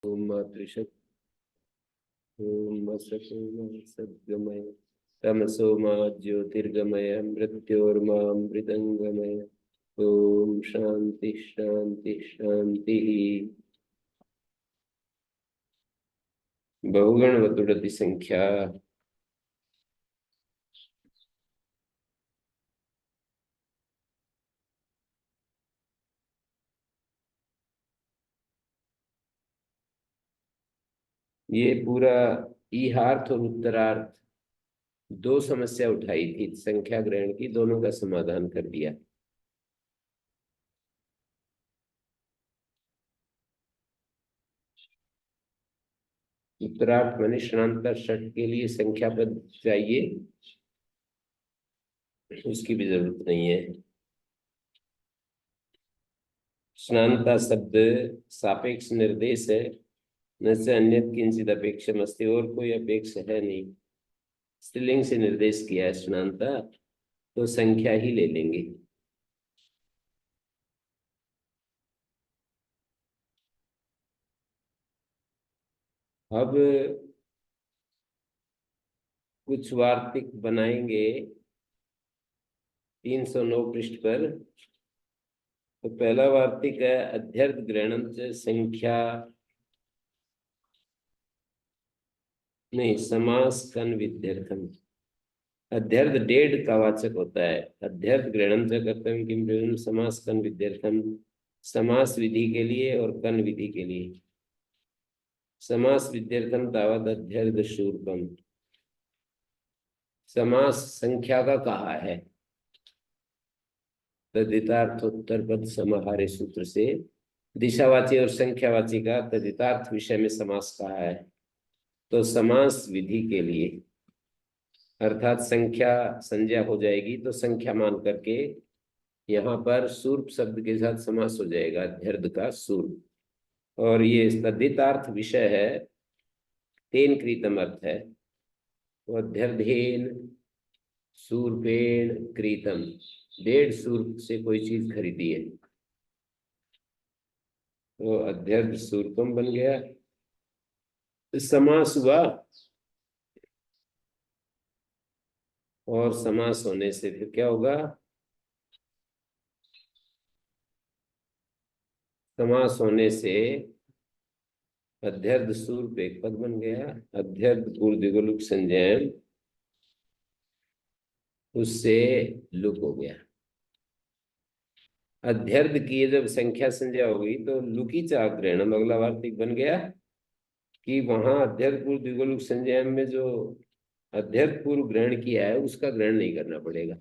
ओम मातृशक्ति ओम सद्गमय तमसो मा ज्योतिर्गमय मृत्योर्मामृतंगमय। ओम शांति शांति शांति। बहुगण वतुड़ति संख्या। ये पूरा ईहार्थ और उत्तरार्थ दो समस्या उठाई थी, संख्या ग्रहण की, दोनों का समाधान कर दिया। उत्तरार्थ माने षणांतर षट के लिए संख्या पद चाहिए, उसकी भी जरूरत नहीं है। षणांता शब्द सापेक्ष निर्देश है, न से अन्य किंचित अपेक्षम अस्ति, और कोई अपेक्षा है नहीं। स्त्रीलिंग से निर्देश किया है षणांता, तो संख्या ही ले लेंगे। अब कुछ वार्तिक बनाएंगे 309 पृष्ठ पर। तो पहला वार्तिक है अध्यर्थ ग्रहणम च संख्या, नहीं, समास कन विद्यर्थम। अध्यर्थ डेढ़ का वाचक होता है। अध्यर्थ ग्रहणम च कर्तव्य किम प्रयोजनम समास कन विद्यर्थम, समास विधि के लिए और कन विधि के लिए। समास विद्यर्थम तावत अध्यर्थ शूर्पम। समास संख्या का कहा है, तदितार्थोत्तर पद समाहारे सूत्र से दिशावाची और संख्यावाची का तदितार्थ विषय में समास कहा है। तो समास विधि के लिए, अर्थात संख्या संज्ञा हो जाएगी तो संख्या मान करके यहाँ पर सूर्प शब्द के साथ समास हो जाएगा, अध्यर्थ का सूर्प। और ये तद्धितार्थ विषय है, तेन कृतम अर्थ है। तो अध्यर्थेन सूर्पेण कृतम, डेढ़ सूर्प से कोई चीज खरीदी है, तो अध्यर्थ सूर्पम बन गया। समास हुआ, और समास होने से फिर क्या होगा? समास होने से अध्यर्थ सूर्प एक पद बन गया। अध्यर्थ पूर्वदिगुलुक संज्ञान उससे लुक हो गया। अध्यर्थ की जब संख्या संज्ञा हो गई तो लुकी चाग्रहणम अगला वार्तिक बन गया कि वहां अध्यर्थ पूर्व द्विगुलुक संज्ञान में जो अध्यर्थ पूर्व ग्रहण किया है उसका ग्रहण नहीं करना पड़ेगा।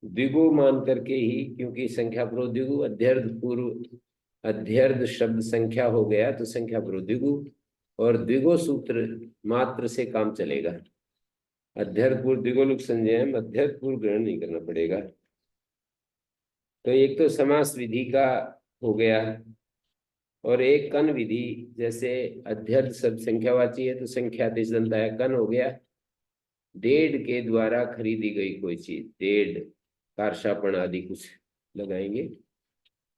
द्विगु मान करके ही, क्योंकि संख्या प्रोद्विगु अध्यर्थ पूर्व, अध्यर्थ शब्द संख्या हो गया तो संख्या प्रोद्विगु, और द्विगु सूत्र मात्र से काम चलेगा। अध्यर्थ पूर्व द्विगुलुक संज्ञान अध्यर्थ पूर्व ग्रहण नहीं करना पड़ेगा। तो एक तो समास विधि का हो गया, और एक कन विधि, जैसे अध्यर्थ शब्द संख्यावाची है तो संख्या देश बनता है, कन हो गया डेढ़ के द्वारा खरीदी गई कोई चीज, डेढ़ कारशापण आदि कुछ लगाएंगे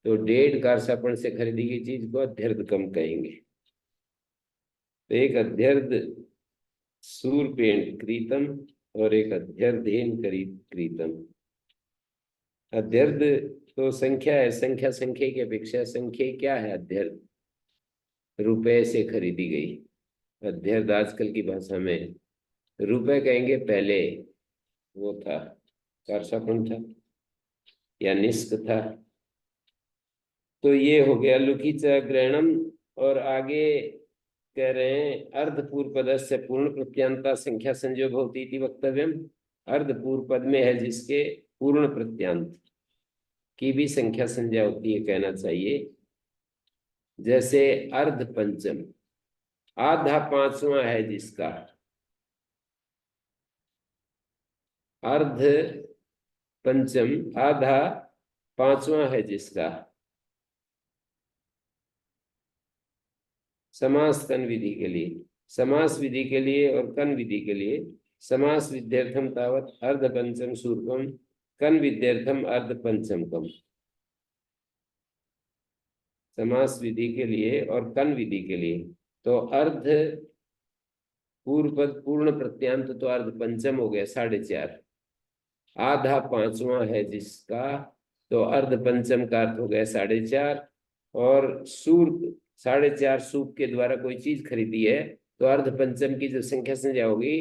तो डेढ़ कारशापण से खरीदी गई चीज को अध्यर्थ कम कहेंगे। तो एक अध्यर्थ सूर्पेण क्रीतम और एक अध्यर्थेन क्रीतम। अध्यर्थ तो संख्या है, संख्या संख्या की अपेक्षा संख्या क्या है? अध्यर्थ रुपए से खरीदी गई। अध्यर्थ आजकल की भाषा में रुपए कहेंगे, पहले वो था कारशापण था या निष्क था। तो ये हो गया लुकीच ग्रहणम। और आगे कह रहे हैं अर्ध पूर्व पद से पूर्ण प्रत्यांता संख्या संजोग होती थी वक्तव्यम। अर्ध पूर्व पद में है जिसके पूर्ण प्रत्यांत की भी संख्या संज्ञा होती है, कहना चाहिए। जैसे अर्ध पंचम, आधा पांचवा है जिसका, अर्ध पंचम आधा पांचवा है जिसका। समास कन विधि के लिए, समास विधि के लिए और कन विधि के लिए समास विद्यार्थम तावत अर्ध पंचम सूर्पम, कन विद्यार्थम अर्ध पंचम कम। समास विधि के लिए और कन विधि के लिए। तो अर्ध पूर्व पद पूर्ण प्रत्यांत तो अर्ध पंचम हो गया 4.5, आधा पांचवा है जिसका, तो अर्ध पंचम का अर्थ हो गया 4.5, और सूर 4.5 सूप के द्वारा कोई चीज खरीदी है तो अर्ध पंचम की जो संख्या संज्ञा होगी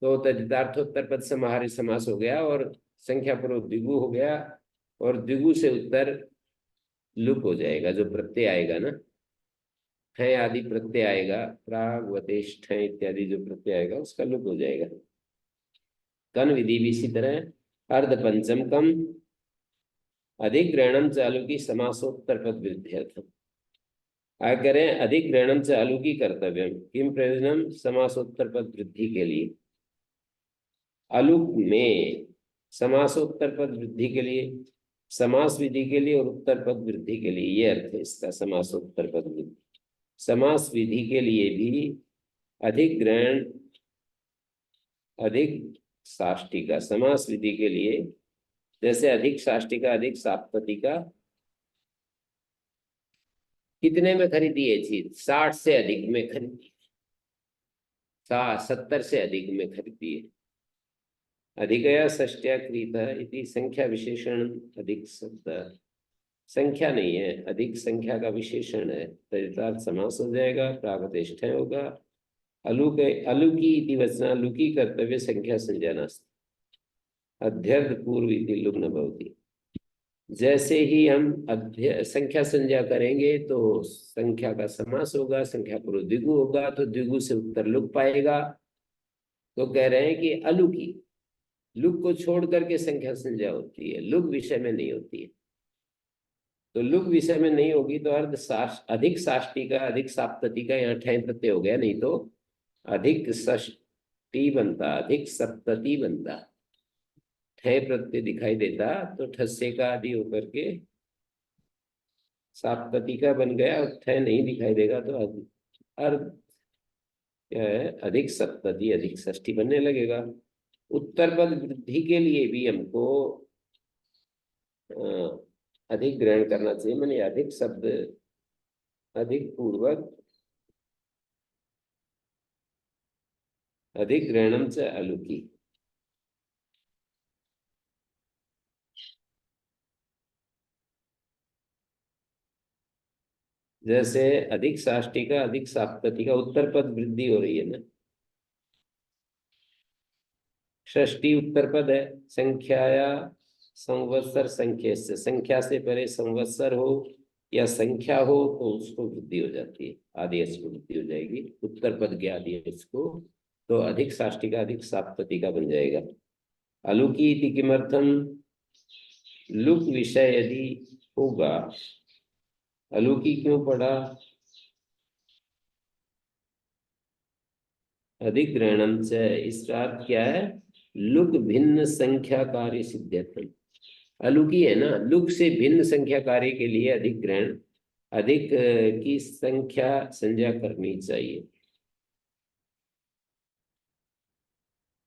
तो तदितार्थोत्तर पद समाहारी समास हो गया और संख्या पूर्वक द्विगु हो गया, और द्विगु से उत्तर लुक हो जाएगा। जो प्रत्यय आएगा ना, ठय आदि प्रत्यय आएगा, प्राग वतेश ठय इत्यादि जो प्रत्यय आएगा उसका लुक हो जाएगा। कन विधि भी इसी तरह अर्ध पंचम कम अधिक ग्रहणम चालू की समासोत्तर पद वृद्ध्यर्थम। आगे करें अधिक ग्रहणम चालू की कर्तव्य किम प्रयोजनम समासोत्तर पद वृद्धि के लिए। अलुक में समासोत्तर पद वृद्धि के लिए, समास विधि के लिए और उत्तर पद वृद्धि के लिए, ये अर्थ है इसका समासोत्तर पद वृद्धि। समास विधि के लिए भी अधिक ग्रहण अधिक साष्टी का, समास विधि के लिए जैसे अधिक साष्टी का अधिक साप्तति का, कितने में खरीदी है चीज, 60 से अधिक में खरीदी, 70 से अधिक में खरीदी है। अधिकया षष्ट्या क्रीता इति संख्या विशेषण अधिक शब्द, संख्या नहीं है, अधिक संख्या का विशेषण है, तदितार्थ समास हो जाएगा, प्रागतिष्ठ होगा। अलुकी इति वचना लुकी कर्तव्य संख्या संज्ञानास्ति अध्यर्थ पूर्व इति लुक न भवति। जैसे ही हम संख्या संज्ञा करेंगे तो संख्या का समास होगा, संख्या पूर्व द्विगु होगा तो द्विगु से उत्तर लुक पाएगा। तो कह रहे हैं कि अलुकी, लुक को छोड़ करके संख्या संज्ञा होती है, लुक विषय में नहीं होती है। तो लुक विषय में नहीं होगी तो अर्ध अधिक साष्टी का अधिक साप्तति का यहाँ ठय प्रत्यय हो गया, नहीं तो अधिक षष्टी बनता, अधिक सप्तति बनता। ठय प्रत्यय दिखाई देता तो ठस्से का आदि होकर के साप्तति का बन गया, और ठय नहीं दिखाई देगा तो अर्ध क्या है, अधिक सप्तति अधिक षष्ठी बनने लगेगा। उत्तर पद वृद्धि के लिए भी हमको अधिक ग्रहण करना चाहिए, मैंने अधिक शब्द अधिक पूर्वक अधिक ग्रहणम से अलुकी। जैसे अधिक साष्टी का अधिक साप्तति का उत्तर पद वृद्धि हो रही है ना, षष्टी उत्तर पद है, संख्याया संवत्सर संख्या से, संख्या से परे संवत्सर हो या संख्या हो तो उसको वृद्धि हो जाती है, आदेश को वृद्धि हो जाएगी, उत्तर पद के आदेश को, तो अधिक साष्टी का अधिक साप्तति का बन जाएगा। अलुकी इति किमर्थम, लुक विषय यदि होगा, अलुकी क्यों पढ़ा, अधिक ग्रहणम से, इसका अर्थ क्या है, लुक भिन्न संख्या कार्य सिद्ध्यर्थम। अलुकी है ना, लुक से भिन्न संख्या कार्य के लिए अधिक ग्रहण, अधिक की संख्या संज्ञा करनी चाहिए।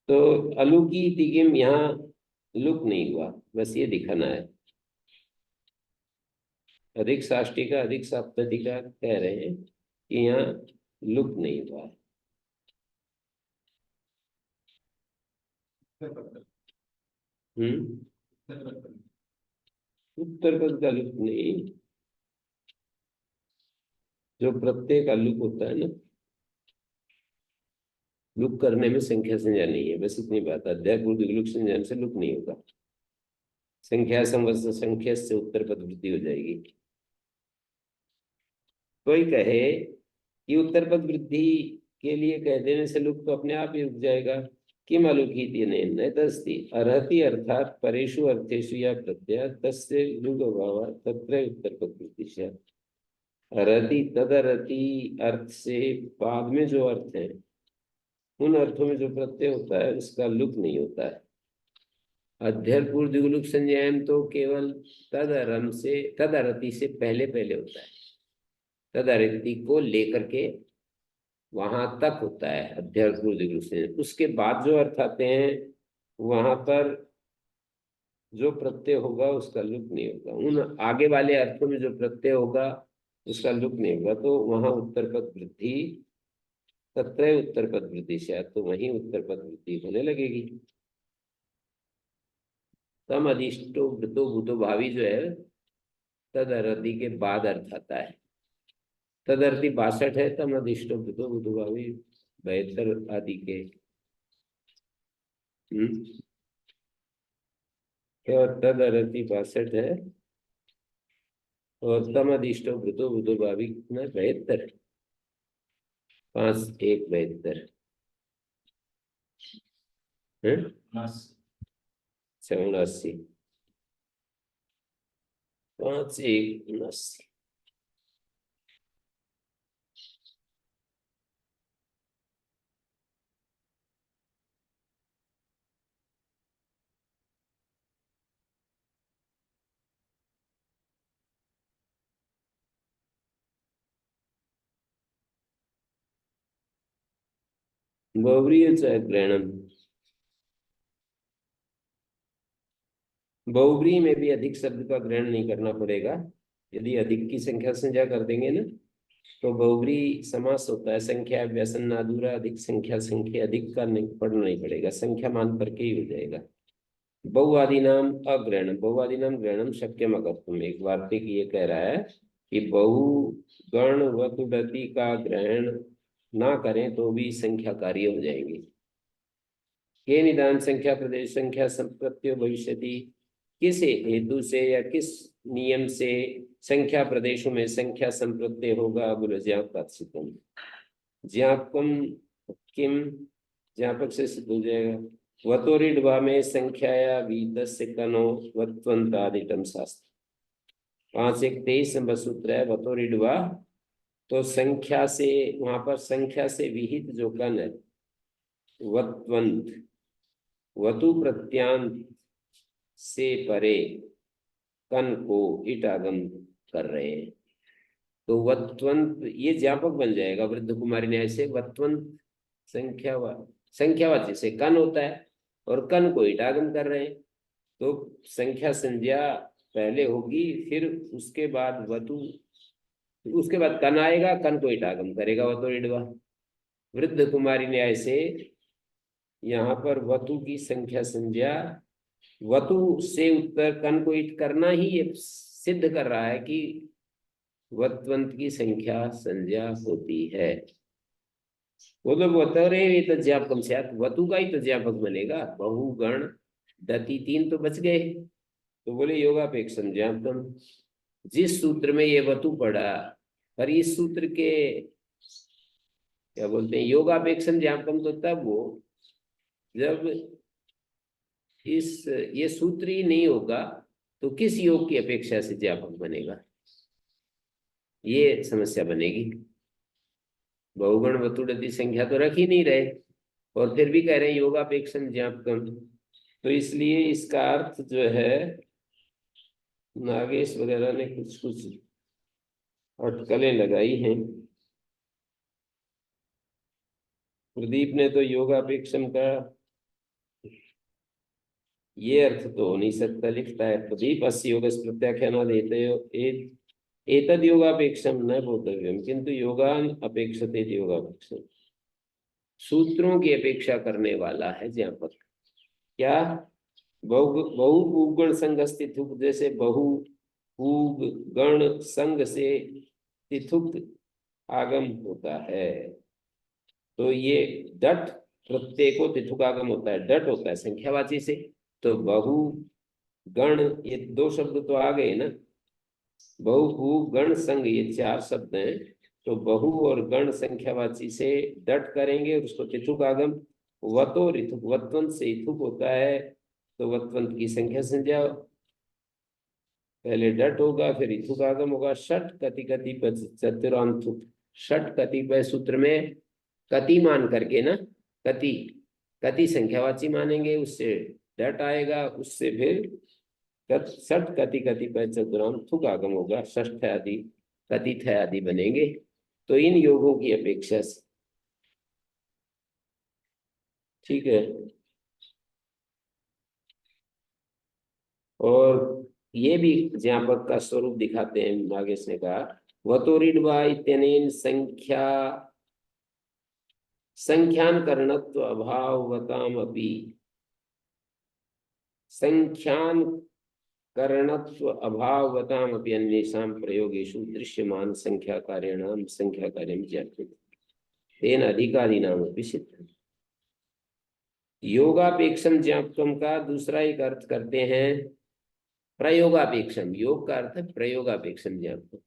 तो अलुकी तिगिम यहाँ लुक नहीं हुआ, बस ये दिखाना है। अधिक साष्टी का अधिक साप्तति का कह रहे हैं कि यहाँ लुक नहीं हुआ। उत्तर पद का लुक नहीं, जो प्रत्येक का लुक होता है ना, लुक करने में संख्या संज्ञा नहीं है, बस इतनी बात। अध्याय पूर्व लुक संज्ञान से लुक नहीं होगा, संख्या संवत्सर संख्या से उत्तर पद वृद्धि हो जाएगी। कोई कहे कि उत्तर पद वृद्धि के लिए कह देने से लुक तो अपने आप ही रुक जाएगा, किम अलुकी न तस्ति अर्हति अर्थात परेषु अर्थेषु या प्रत्यय तस्य लुक अभाव तत्र उत्तर पद वृद्धि। अर्हति तदर्हति अर्थ से बाद में जो अर्थ है उन अर्थों में जो प्रत्यय होता है उसका लुक नहीं होता है। अध्यय पूर्व लुक संज्ञान तो केवल तदरम से, तदरति से पहले पहले होता है, तदरति को लेकर के वहां तक होता है अध्यय पूर्व से। उसके बाद जो अर्थ आते हैं वहां पर जो प्रत्यय होगा उसका लुक नहीं होगा, उन आगे वाले अर्थों में जो प्रत्यय होगा उसका लुक नहीं होगा, तो वहां उत्तर पद वृद्धि, तत्र उत्तर पद वृद्धि से, तो वहीं उत्तर पद वृद्धि होने लगेगी। तम अधिष्टो वृतो भूतो भावी जो है, तद अरधि के बाद अर्थ आता है। तद अरधि 62 है, तम अधिष्टो वृतो भूतो भावी 72 आदि के। तो तद अरधि 62 है, और तम अधिष्टो वृतो भूतो भावी कितना, 72, 5 1 72 है, 87, 5 1 79। बहुव्रीहि ग्रहणम, बहुव्रीहि में भी अधिक शब्द का ग्रहण नहीं करना पड़ेगा। यदि अधिक की संख्या संज्ञा कर देंगे ना, तो बहुव्रीहि समास होता है। संख्या व्यसन नादुरा, अधिक संख्या, संख्या अधिक का नहीं पढ़ना नहीं पड़ेगा, संख्या मान करके ही हो जाएगा। बहुआदि नाम अग्रहणम, बहुआदि नाम ग्रहणम शक्यम अकर्तुम, एक वार्तिक ये कह रहा है कि बहुगण वतुडति का ग्रहण ना करें तो भी संख्या कार्य हो जाएंगी। के निदान संख्या प्रदेश संख्या संप्रत्यो भविष्यति, किस हेतु से या किस नियम से संख्या प्रदेशों में संख्या संप्रत्यय होगा, बोलो ज्ञापकम। ज्ञापकम किम, ज्ञापक से सिद्ध हो जाएगा। वतोरिडवा में संख्याया वीतस्य कनो वत्वंतादिटम शास्त्र, 5 1 23 नंबर सूत्र है वतोरिडवा। तो संख्या से, वहां पर संख्या से विहित जो कन है, वत्वंत, वतु प्रत्यांत से परे कन को इट आगम कर रहे हैं। तो वत्वंत ये ज्ञापक बन जाएगा वृद्ध कुमारी न्याय से। वत्वंत संख्यावाची से कन होता है, और कन को इटागम कर रहे हैं, तो संख्या संज्ञा पहले होगी, फिर उसके बाद वतु, उसके बाद कन आएगा, कन को इटागम करेगा वतु इडवा। वृद्ध कुमारी न्याय से यहाँ पर वतु की संख्या संज्ञा, वतु से उत्तर कन को ईट करना ही ये सिद्ध कर रहा है कि वत्वंत की संख्या संज्ञा होती है। वो तो वतरे तज्यापकम से, वतु का ही तज्यापक बनेगा। बहुगण दति 3 तो बच गए, तो बोले योगापेक्षम ज्ञापकम। जिस सूत्र में ये वतु पड़ा, पर इस सूत्र के क्या बोलते हैं, योगापेक्षम ज्ञापकम, तो तब वो जब इस ये सूत्र ही नहीं होगा तो किस योग की अपेक्षा से ज्ञापक बनेगा, ये समस्या बनेगी। बहुगण वतुड़ती संख्या तो रख ही नहीं रहे, और फिर भी कह रहे हैं योगापेक्षम ज्ञापकम। तो इसलिए इसका अर्थ जो है, नागेश वगैरह ने कुछ कुछ अटकलें लगाई हैं। प्रदीप ने तो योगापेक्षम का ये अर्थ तो हो नहीं सकता, लिखता है प्रदीप अस्य योग प्रत्याख्यान एतद योगापेक्षम न बोधव्यम किंतु योगान अपेक्षते योगापेक्षम, सूत्रों की अपेक्षा करने वाला है ज्ञापक। क्या, बहु गण संघ स्थित, जैसे बहु गण संघ से तिथुक आगम होता है, तो ये डट प्रत्यय को तिथुक आगम होता है, डट होता है संख्यावाची से। तो बहु गण, ये 2 शब्द तो आ गए ना, बहु गण संघ ये 4 शब्द हैं। तो बहु और गण संख्यावाची से डट करेंगे और उसको तिथुक आगम। वतो ऋथुक, वत्वंत से इथुक होता है, तो वत्वंत की संख्या संज्ञा पहले डट होगा, फिर इथुक आगम होगा। षट कति कति चतुरांथुक, षट कतिपय सूत्र में कति मान करके ना, कति कति संख्यावाची मानेंगे, उससे डट आएगा, उससे फिर षट कति कतिपय चतुरांथुक आगम होगा, षष्ठ आदि कथित आदि बनेंगे। तो इन योगों की अपेक्षा से, ठीक है। और ये भी ज्ञापक का स्वरूप दिखाते हैं, नागेश ने कहा वतोरिड्वा इत्यनेन संख्यानकरणत्व अभाववतामपि संख्यानकरणत्व अभाववतामपि अन्येषां प्रयोगेषु दृश्यमान संख्याकार्याणां संख्याकार्यं ज्ञायते तेन अधिकारिणामपि सिद्धम्। योगापेक्षम ज्ञापकम का दूसरा एक अर्थ करते हैं प्रयोगापेक्षम। योग का अर्थ है प्रयोगापेक्षम ज्ञापकम।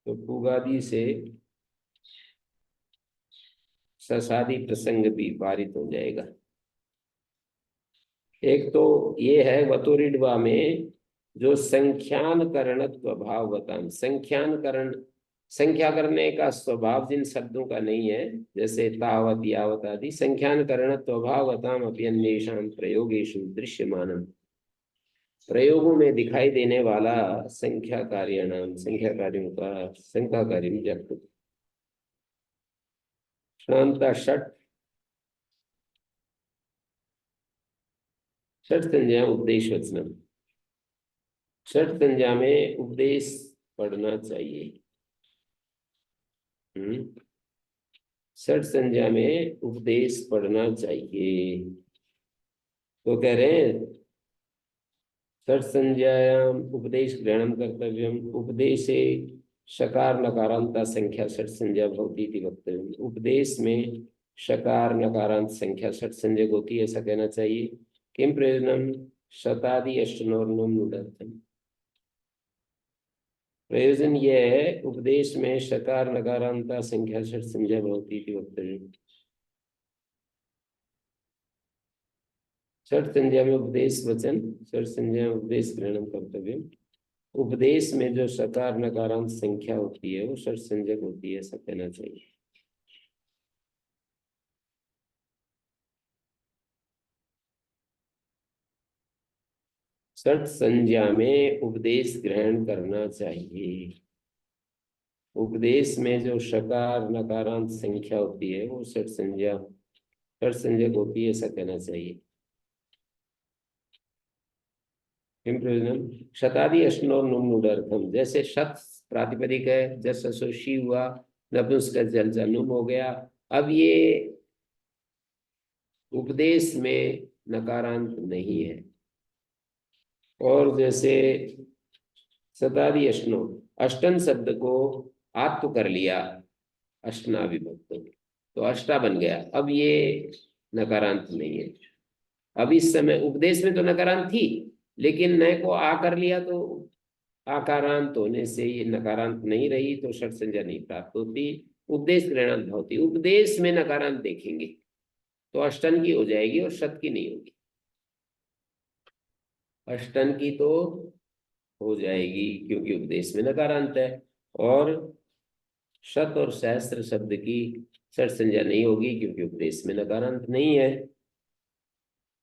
तो पुगादि से ससादी प्रसंग भी पारित हो जाएगा। एक तो ये है वतोरिड्वा में जो संख्यानकरणत्व भाववताम, संख्यानकरण संख्या करने का स्वभाव जिन शब्दों का नहीं है, जैसे तावत यावत आदि, संख्यानकरणत्व भाववताम अपि अन्येषां प्रयोगेषु दृश्यमानम, प्रयोगों में दिखाई देने वाला संख्या कार्याणाम संख्या कार्यों का संख्या कार्य ज्ञापक। शांता षट षट संज्ञा उपदेश वचनम। षट संज्ञा में उपदेश पढ़ना चाहिए। षट संज्ञा में उपदेश पढ़ना चाहिए। तो कह रहे हैं षट संज्ञायाम उपदेश ग्रहणम कर्तव्यम, उपदेशे शकार नकारांता संख्या षट संज्ञा भवति इति वक्तव्यम। उपदेश में शकार नकारांत संख्या षट संज्ञक होती है, ऐसा कहना चाहिए। किम प्रयोजनम शतादि अष्टनोर्नोम नुडर्थम। प्रयोजन यह है उपदेश में शकार नकारांता संख्या षट संज्ञा भवति इति वक्तव्यम। षट संज्ञा में उपदेश वचन, षट संज्ञा में उपदेश ग्रहणम कर्तव्य। उपदेश में जो शकार नकारांत संख्या होती है वो षट संज्ञक होती है, ऐसा कहना चाहिए। षट संज्ञा में उपदेश ग्रहण करना चाहिए। उपदेश में जो शकार नकारांत संख्या होती है वो षट संज्ञक होती है, ऐसा कहना चाहिए। प्रयोजन शतादि अष्टनोर नुम नुडर्थम, जैसे शत प्रातिपदिक है, जैसे शी हुआ, नपुंसक जल नुम हो गया। अब ये उपदेश में नकारांत नहीं है। और जैसे शतादि अष्टनो, अष्टन शब्द को आत्म कर लिया अष्टना विभक्त, तो अष्टा बन गया। अब ये नकारांत नहीं है। अब इस समय उपदेश में तो नकारांत थी, लेकिन नए को आ कर लिया तो आकारांत होने से ये नकारांत नहीं रही, तो षट संज्ञा नहीं प्राप्त होती, उपदेश ग्रहणांत होती। उपदेश में नकारांत देखेंगे तो अष्टन की हो जाएगी और शत की नहीं होगी। अष्टन की तो हो जाएगी क्योंकि उपदेश में नकारांत है, और शत और सहस्त्र शब्द की षट संज्ञा नहीं होगी क्योंकि उपदेश में नकारांत नहीं है।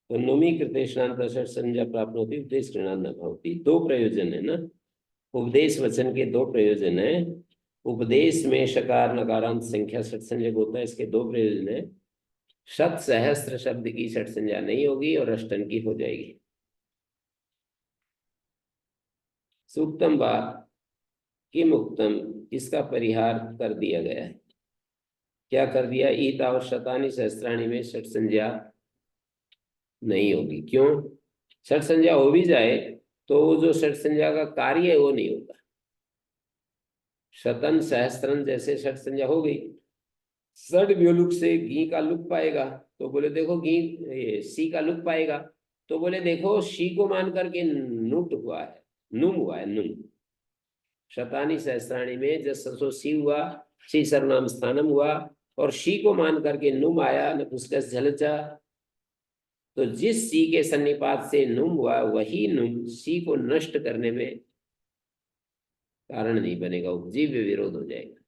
तो नुमी कृतेष्णांत षट संज्ञा प्राप्त होती, उपदेश ग्रहणांत न होती। दो प्रयोजन है ना, उपदेश वचन के दो प्रयोजन है। उपदेश में शकार नकारांत संख्या षट संज्ञक होता है, इसके दो प्रयोजन है। शत सहस्त्र शब्द की षट संज्ञा नहीं होगी और अष्टन की हो जाएगी। सूक्तम बात किम उक्तम, इसका परिहार कर दिया गया है। क्या कर दिया? ईता और शतानी सहस्त्राणी में षट संज्ञा नहीं होगी। क्यों? षट संज्ञा हो भी जाए तो जो षट संज्ञा का कार्य है वो नहीं होगा। शतन सहस्त्रन जैसे षट संज्ञा हो गई, षट व्योलुक से घी का लुक पाएगा, तो बोले देखो घी, सी का लुक पाएगा, तो बोले देखो शी को मान करके नुट हुआ है, नुम हुआ है, नुम। शतानी सहस्त्राणी में जसो सी हुआ, सी सर्वनाम स्थानम हुआ, और शी को मान करके नुम आया, नपुंसक झलचा। तो जिस सी के सन्निपात से नुम हुआ वही नुम सी को नष्ट करने में कारण नहीं बनेगा, उपजीव विरोध हो जाएगा।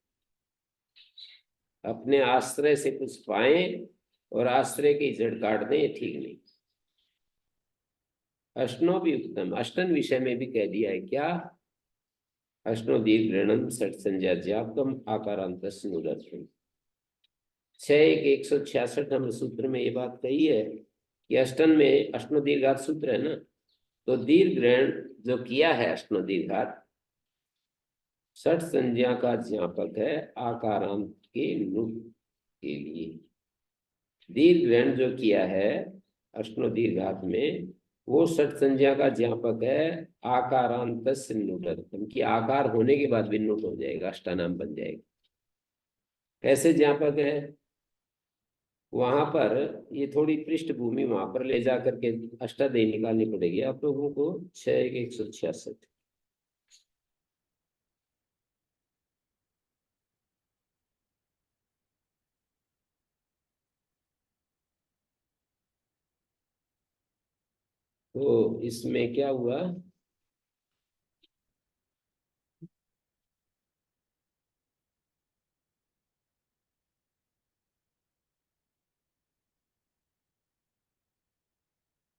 अपने आश्रय से कुछ पाए और आश्रय की जड़ काट दें, ये ठीक नहीं। अष्टनो भी उत्तम, अष्टन विषय में भी कह दिया है। क्या? अष्टनो दीर्घ ऋणम षट संज्ञा ज्ञापकम आकारांत 6 1 166 नंबर सूत्र में ये बात कही है कि अष्टन में अष्टो दीर्घात सूत्र है ना, तो दीर्घ ग्रहण जो किया है अष्टो दीर्घात षठ संज्ञा का ज्ञापक है आकारांत के नुट के लिए। दीर्घ ग्रहण जो किया है अष्टो दीर्घात में वो षठ संज्ञा का ज्ञापक है आकारांत नुटर्थम की, आकार होने के बाद भी नुट हो जाएगा, अष्टानाम बन जाएगा। कैसे ज्ञापक है वहां पर, ये थोड़ी पृष्ठभूमि वहां पर ले जा करके अष्टादेय निकालनी पड़ेगी आप लोगों को। 6 1 166 तो इसमें क्या हुआ,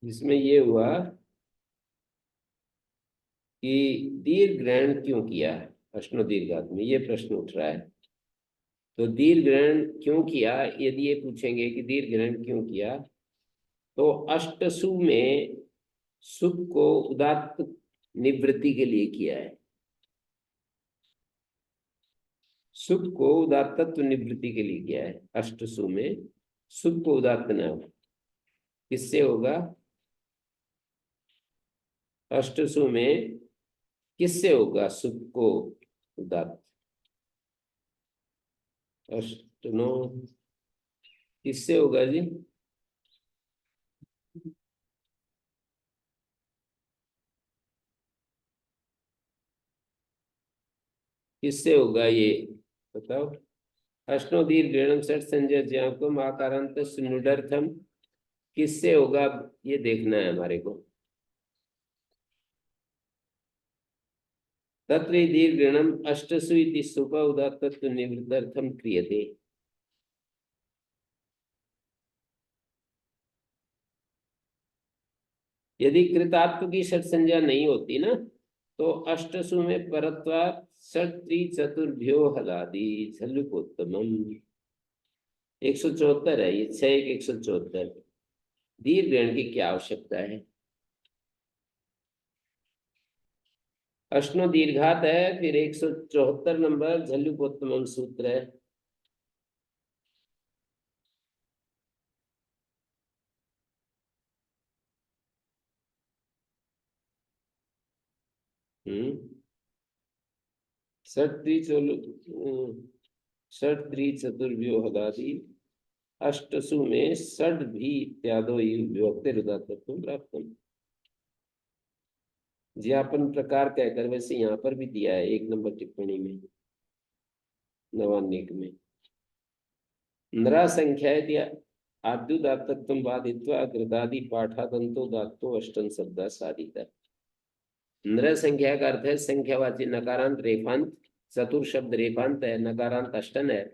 इसमें ये हुआ कि दीर्घ ग्रहण क्यों किया है अष्टो दीर्घात में, ये प्रश्न उठ रहा है। तो दीर्घ ग्रहण क्यों किया, यदि ये पूछेंगे कि दीर्घ ग्रहण क्यों किया, तो अष्टसु में सुख को उदात्त निवृत्ति के लिए किया है। सुख को उदात्तत्व निवृत्ति के लिए किया है अष्टसु में, सुख को उदात्त न हो, किससे होगा, अष्टसु में किससे होगा सुख को उदात्त, अष्टनो किससे होगा जी, किससे होगा ये बताओ। अष्टो दीर्घ गृणम षट संजय ज्ञापकम आकारांत नुडर्थम किससे होगा, ये देखना है हमारे को। तत्र दीर्घ गृणम अष्टसु इति सुख उदात्तत्व निवृत्त्यर्थम क्रियते। यदि कृतात्व की षट संज्ञा नहीं होती ना, तो अष्टसु में परत्वात् षट त्रिचतुर्भ्यो हलादि झल्लुकोत्तमम। 174 है ये, 6 1 174। दीर्घ ग्रहण की क्या आवश्यकता है, अष्टो दीर्घात है, फिर 174 नंबर झल्लुकोत्तमम सूत्र है। षट षट त्रिचतुर्भ्यो हलादि अष्टसु में षड भी इत्यादो विभक्तिरुदात्तत्वं प्राप्तम्। ज्ञापन प्रकार कहकर वैसे यहाँ पर भी दिया है 1 नंबर टिप्पणी में, नवान्निक में। नरा संख्या दिया आद्युदात्तत्वं बाधित्वा कृतादि पाठादंतो दात्तो अष्टन शब्द साधित। नर संख्या का अर्थ है संख्यावाची नकारांत रेफांत, चतुर शब्द रेफांत है, नकारांत अष्टन है।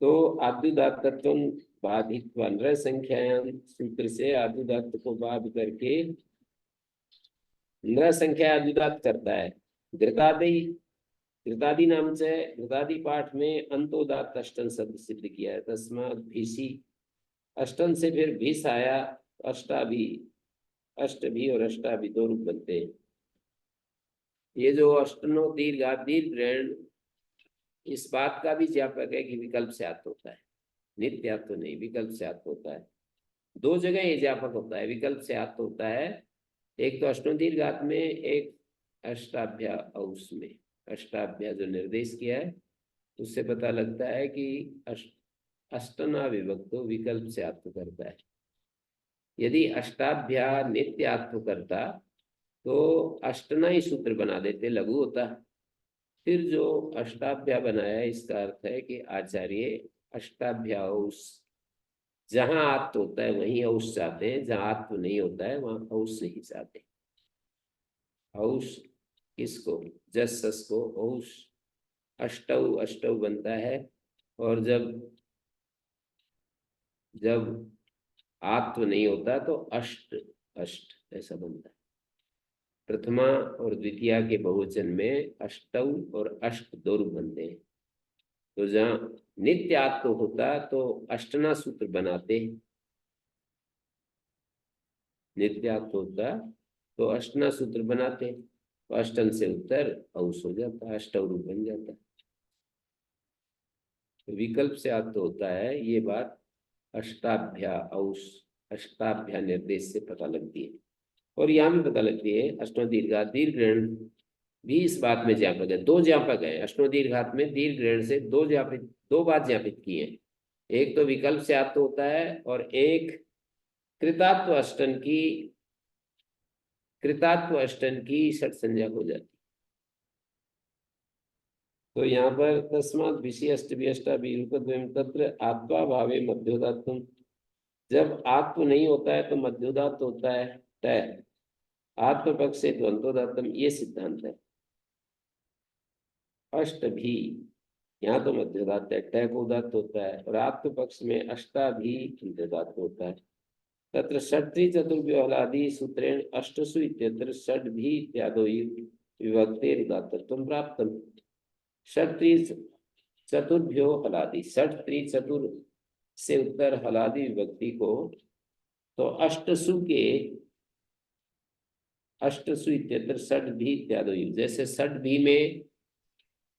तो आद्युदात्तत्व बाधित्वा नर संख्यायाम सूत्र से आद्युदात्त को बाध करके नर संख्या आद्युदात करता है। घृतादि, घृतादि नाम से घृतादि पाठ में अंतोदात अष्टन शब्द सिद्ध किया है, तस्मात् भीषी अष्टन से फिर भीष आया, अष्टाभि, अष्टभी और अष्टाभि दो रूप बनते हैं। ये जो अष्टनो दीर्घ दीर्घ ग्रहण इस बात का भी ज्ञापक है कि विकल्प से आत्म होता है, नित्यात्व तो नहीं, विकल्प से आत्म होता है। दो जगह ये ज्ञापक होता है, विकल्प से आत्म होता है, एक तो अष्टो दीर्घात में, एक अष्टाभ्या औस में। अष्टाभ्या जो निर्देश किया है उससे पता लगता है कि अष्टना विभक्त विकल्प से आत्म करता है। यदि अष्टाभ्या नित्य आत्म करता तो अष्टना ही सूत्र बना देते, लघु होता। फिर जो अष्टाभ्या बनाया इसका अर्थ है कि आचार्य अष्टाभ्या औस, जहां आत्म होता है वहीं औस चाहते हैं, जहां आत्म नहीं होता है वहां औस नहीं चाहते। औस किसको, जस सस को औस, अष्टौ अष्टौ बनता है, और जब जब आत्म नहीं होता तो अष्ट अष्ट ऐसा बनता है। प्रथमा और द्वितीया के बहुवचन में अष्टौ और अष्ट दो रूप बनते हैं। तो जहाँ नित्य आत्म होता तो अष्टना सूत्र बनाते, नित्यात्व होता तो अष्टना सूत्र बनाते, तो अष्टन से उत्तर औस हो जाता है, अष्टवरु बन जाता है। तो विकल्प से आत्व होता है, ये बात अष्टाभ्या औस, अष्टाभ्या निर्देश से पता लगती है। और यहाँ भी पता लगती है अष्टो दीर्घात, दीर्घ ग्रहण भी इस बात में ज्ञापक है। दो ज्ञापक है अष्टो दीर्घात में, दीर्घ ग्रहण से दो बात ज्ञापित की है। एक तो विकल्प से आत्व होता है और एक कृतात्व अष्टन की षट संज्ञा हो जाती। तो यहाँ पर तस्मात् विषय अष्टभि अष्टाभि रूपद्वयम् तत्र आत्वा भावे मध्योदात्तम, जब आत्व नहीं होता है तो मध्योदात्त होता है तय, आत्म पक्ष से द्वंद्वोदात्तम, ये सिद्धांत है। अष्ट भी, यहाँ तो मध्योदात्त है, टय को उदात्त होता है, और आत्म पक्ष में अष्टा भी अंत्योदात्त होता है। तत्र षट्त्री चतुर्व्योहलादि सूत्रेण अष्टसु इत्यत्र षड् भी इत्यादो विभक्तेर उदात्तत्वं प्राप्तम्। षट्त्री चतुर्भ्यो हलादि, षट्त्री चतुर से उत्तर हलादि विभक्ति को, तो अष्टसु इत्यत्र षड् भी इत्यादो, जैसे षड् भी में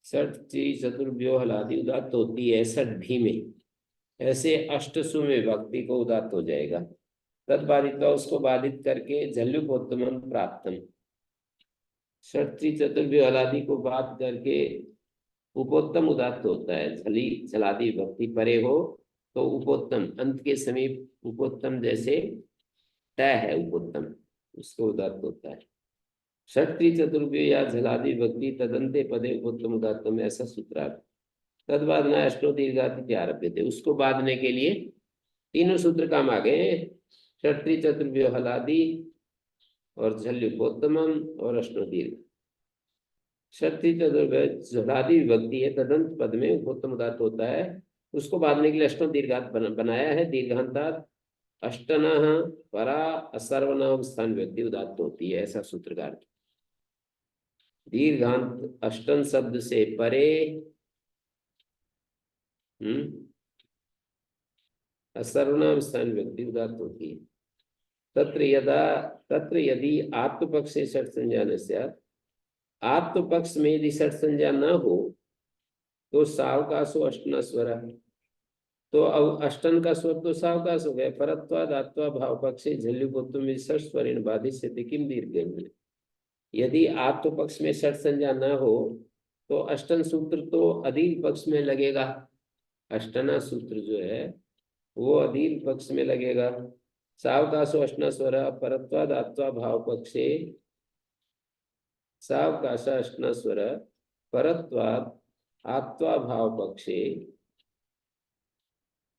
षट्त्री चतुर्भ्यो हलादि उदात्त होती है षड् भी में, ऐसे अष्टसु में विभक्ति को उदात्त हो जाएगा। तत्बाधित उसको बाधित करके झल्युपोत्तमम प्राप्तम, षट्त्री चतुर्भ्यो हलादि को बाध करके उपोत्तम उदात्त होता है। झलादि विभक्ति परे हो तो उपोत्तम, अंत के समीप उपोत्तम, जैसे तय है उपोत्तम, उसको उदात्त होता है। षट्त्री चतुर्भ्यो या झलादि विभक्ति तदंते पदे उपोत्तम उदात्तम, ऐसा सूत्रार्थ। तद्बाधना अष्टो दीर्घाति आरभ्य थे, उसको बांधने के लिए तीनों सूत्र काम आ गए, षट्त्री चतुर्भ्यो हलादि और झल्युपोत्तमम और अष्टो दीर्घ। षट्त्री चतुर्भ्य झलादि विभक्ति है, तदंत पद में उपोत्तम उदात्त होता है, उसको बांधने के लिए अष्टो दीर्घात बनाया है। दीर्घांतात अष्टना परा असर्वनाम स्थान व्यक्ति उदात्त होती है, ऐसा सूत्रकार। दीर्घांत अष्टन शब्द से परे सर्वनाम स्थान व्यक्ति उदात्त होती है। तत्र यदि आत्मपक्ष से षट संज्ञा न स्यात्, आत्मपक्ष में यदि षट संज्ञा न हो तो सावकाशो अष्टना स्वर, तो अब अष्टन का स्वर तो सावकाश हो गया। परत्वाद आत्वा भाव पक्षे झल्युपोत्तम षट स्वरेण बाधिष्यते किम दीर्घेन, यदि आत्मपक्ष में षट संज्ञा न हो तो अष्टन सूत्र तो अधीर पक्ष में लगेगा, अष्टना सूत्र जो है वो अधीर पक्ष में लगेगा। सावकाशो अष्टना स्वर परत्वाद आत्वा भाव पक्षे, सावकाश अष्टना स्वर परत्वाद आत्वा भाव पक्षे,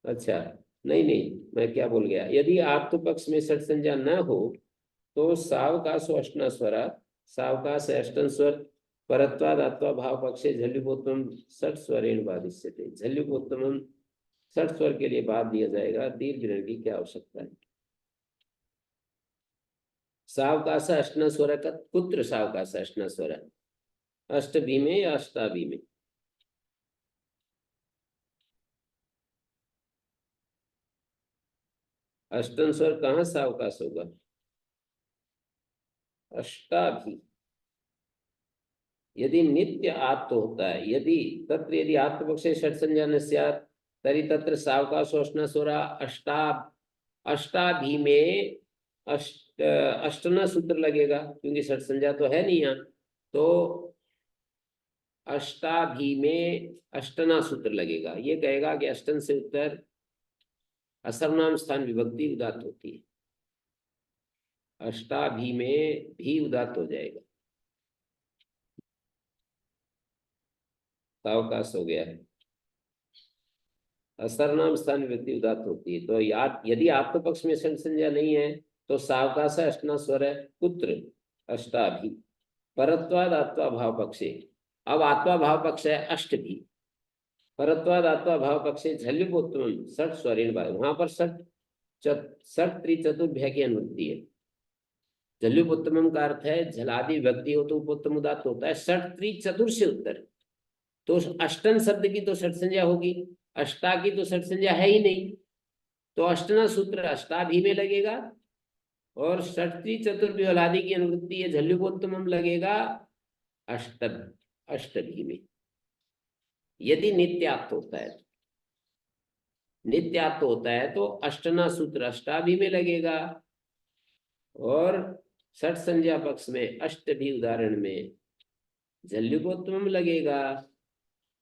अच्छा नहीं मैं क्या बोल गया, यदि आत्म पक्ष में षट संज्ञा न हो तो सावकाशो अष्टना स्वर, सावकाश अष्टन स्वर परत्वाद आत्वा भाव पक्षे झल्युपोत्तम षट स्वरेण बाधिष्यते, झल्युपोत्तम षट स्वर के लिए बाध दिया जाएगा, दीर्घ ग्रहण की क्या आवश्यकता है। सावकाश अष्टना स्वर का कुत्र सावकाश अष्टना स्वर, अष्टभी में या अष्टाभी में, अष्टन स्वर कहाँ सावकाश होगा, अष्टाभी। यदि नित्य आत्म होता है, यदि तत्र यदि आत्मपक्षे षट संज्ञा न स्यात् तरी तत्र सावकाशो अष्टना स्वर अष्टाभी में अष्टना सूत्र लगेगा, क्योंकि षट संज्ञा तो है नहीं यहाँ, तो अष्टाभी में अष्टना सूत्र लगेगा। ये कहेगा कि अष्टन से उत्तर असर्वनाम स्थान विभक्ति उदात्त होती है, अष्टाभी में भी उदात्त हो जाएगा, सावकाश हो गया है, असर्वनाम स्थान विभक्ति उदात्त होती है। तो यदि आत्म पक्ष में षट संज्ञा नहीं है तो सावकाश अष्टना स्वर है, कुत्र अष्टाभी, परत्वाद आत्वा भाव पक्षे, अब आत्वा भाव पक्ष है अष्टभी, परत्वाद आत्वा भाव पक्षे झल्युपोत्तम षट स्वरेण बाध, वहां पर षट त्रिचतुर्भ्य की अनुवृत्ति है। झल्युपोत्तम का अर्थ है झलादि विभक्ति हो तो उपोत्तम उदात्त होता है, षट त्रिचतुर से उत्तर, तो अष्टन शब्द की तो षट संज्ञा होगी, अष्टा की तो षट संज्ञा है ही नहीं, तो अष्टना सूत्र अष्टाभी में लगेगा और षष्ठी चतुर्थी हलादि की अनुवृत्ति ये झल्युकोत्तमम लगेगा अष्ट अष्टभी में, यदि नित्यात्त होता है। नित्यात्त होता है तो अष्टना सूत्र अष्टाभी में लगेगा, और षट संज्ञा पक्ष में अष्टभी उदाहरण में झल्युकोत्तमम लगेगा,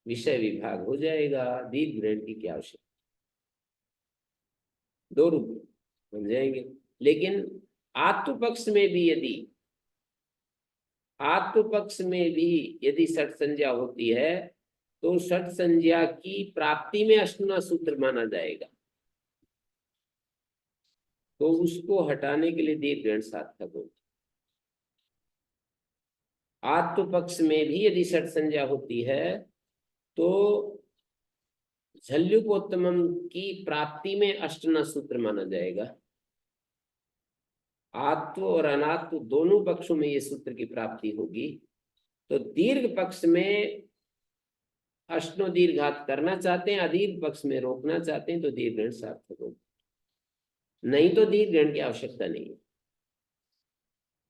विषय विभाग हो जाएगा, दीर्घ ग्रहण की क्या आवश्यकता, दो रूप बन जाएंगे। लेकिन आत्म पक्ष में भी यदि षट संज्ञा होती है तो षट संज्ञा की प्राप्ति में अष्टना सूत्र माना जाएगा, तो उसको हटाने के लिए दीर्घ ग्रहण सार्थक होगा। आत्म पक्ष में भी यदि षट संज्ञा होती है तो झल्युकोत्तमम की प्राप्ति में अष्टना सूत्र माना जाएगा। आत्व और अनात्व दोनों पक्षों में ये सूत्र की प्राप्ति होगी, तो दीर्घ पक्ष में अष्टो दीर्घात करना चाहते हैं, अदीर्घ पक्ष में रोकना चाहते हैं, तो दीर्घ ग्रहण सार्थक होगा, नहीं तो दीर्घ ग्रहण की आवश्यकता नहीं है।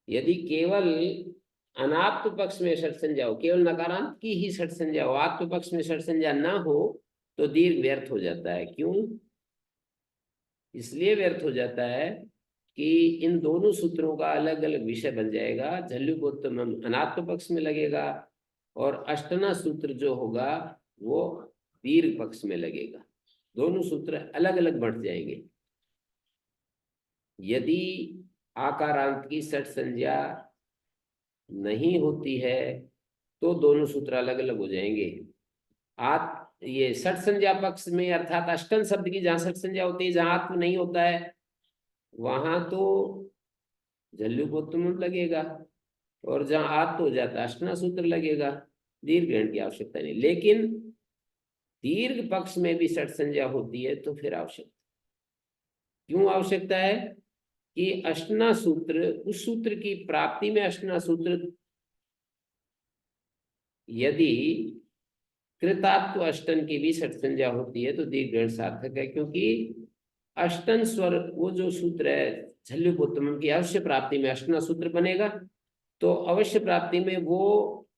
यदि केवल अनात्म पक्ष में षट संज्ञा हो, केवल नकारांत की ही षट संज्ञा हो, आत्म पक्ष में षट संज्ञा ना हो, तो दीर्घ व्यर्थ हो जाता है। क्यों? इसलिए व्यर्थ हो जाता है कि इन दोनों सूत्रों का अलग अलग विषय बन जाएगा। झल्युकोत्तमम अनात्म पक्ष में लगेगा और अष्टना सूत्र जो होगा वो दीर्घ पक्ष में लगेगा, दोनों सूत्र अलग अलग बढ़ जाएंगे। यदि आकारांत की षट संज्ञा नहीं होती है तो दोनों सूत्र अलग अलग हो जाएंगे। ये षट संज्ञा पक्ष में अर्थात अष्टन शब्द की जहां षट संज्ञा होती है, जहां आत्म नहीं होता है, वहां तो झल्युकोत्तमम लगेगा, और जहां आत्म हो जाता है अष्टना सूत्र लगेगा, दीर्घ ग्रहण की आवश्यकता नहीं। लेकिन दीर्घ पक्ष में भी षट संज्ञा होती है तो फिर आवश्यकता, क्यों आवश्यकता है कि अष्टना सूत्र, उस सूत्र की प्राप्ति में अष्टना सूत्र यदि कृतात्व अष्टन की भी षट संज्ञा होती है तो दीर्घ ग्रहण सार्थक है, क्योंकि अष्टन स्वर वो जो सूत्र है झल्युकोत्तमम की अवश्य प्राप्ति में अष्टना सूत्र बनेगा, तो अवश्य प्राप्ति में वो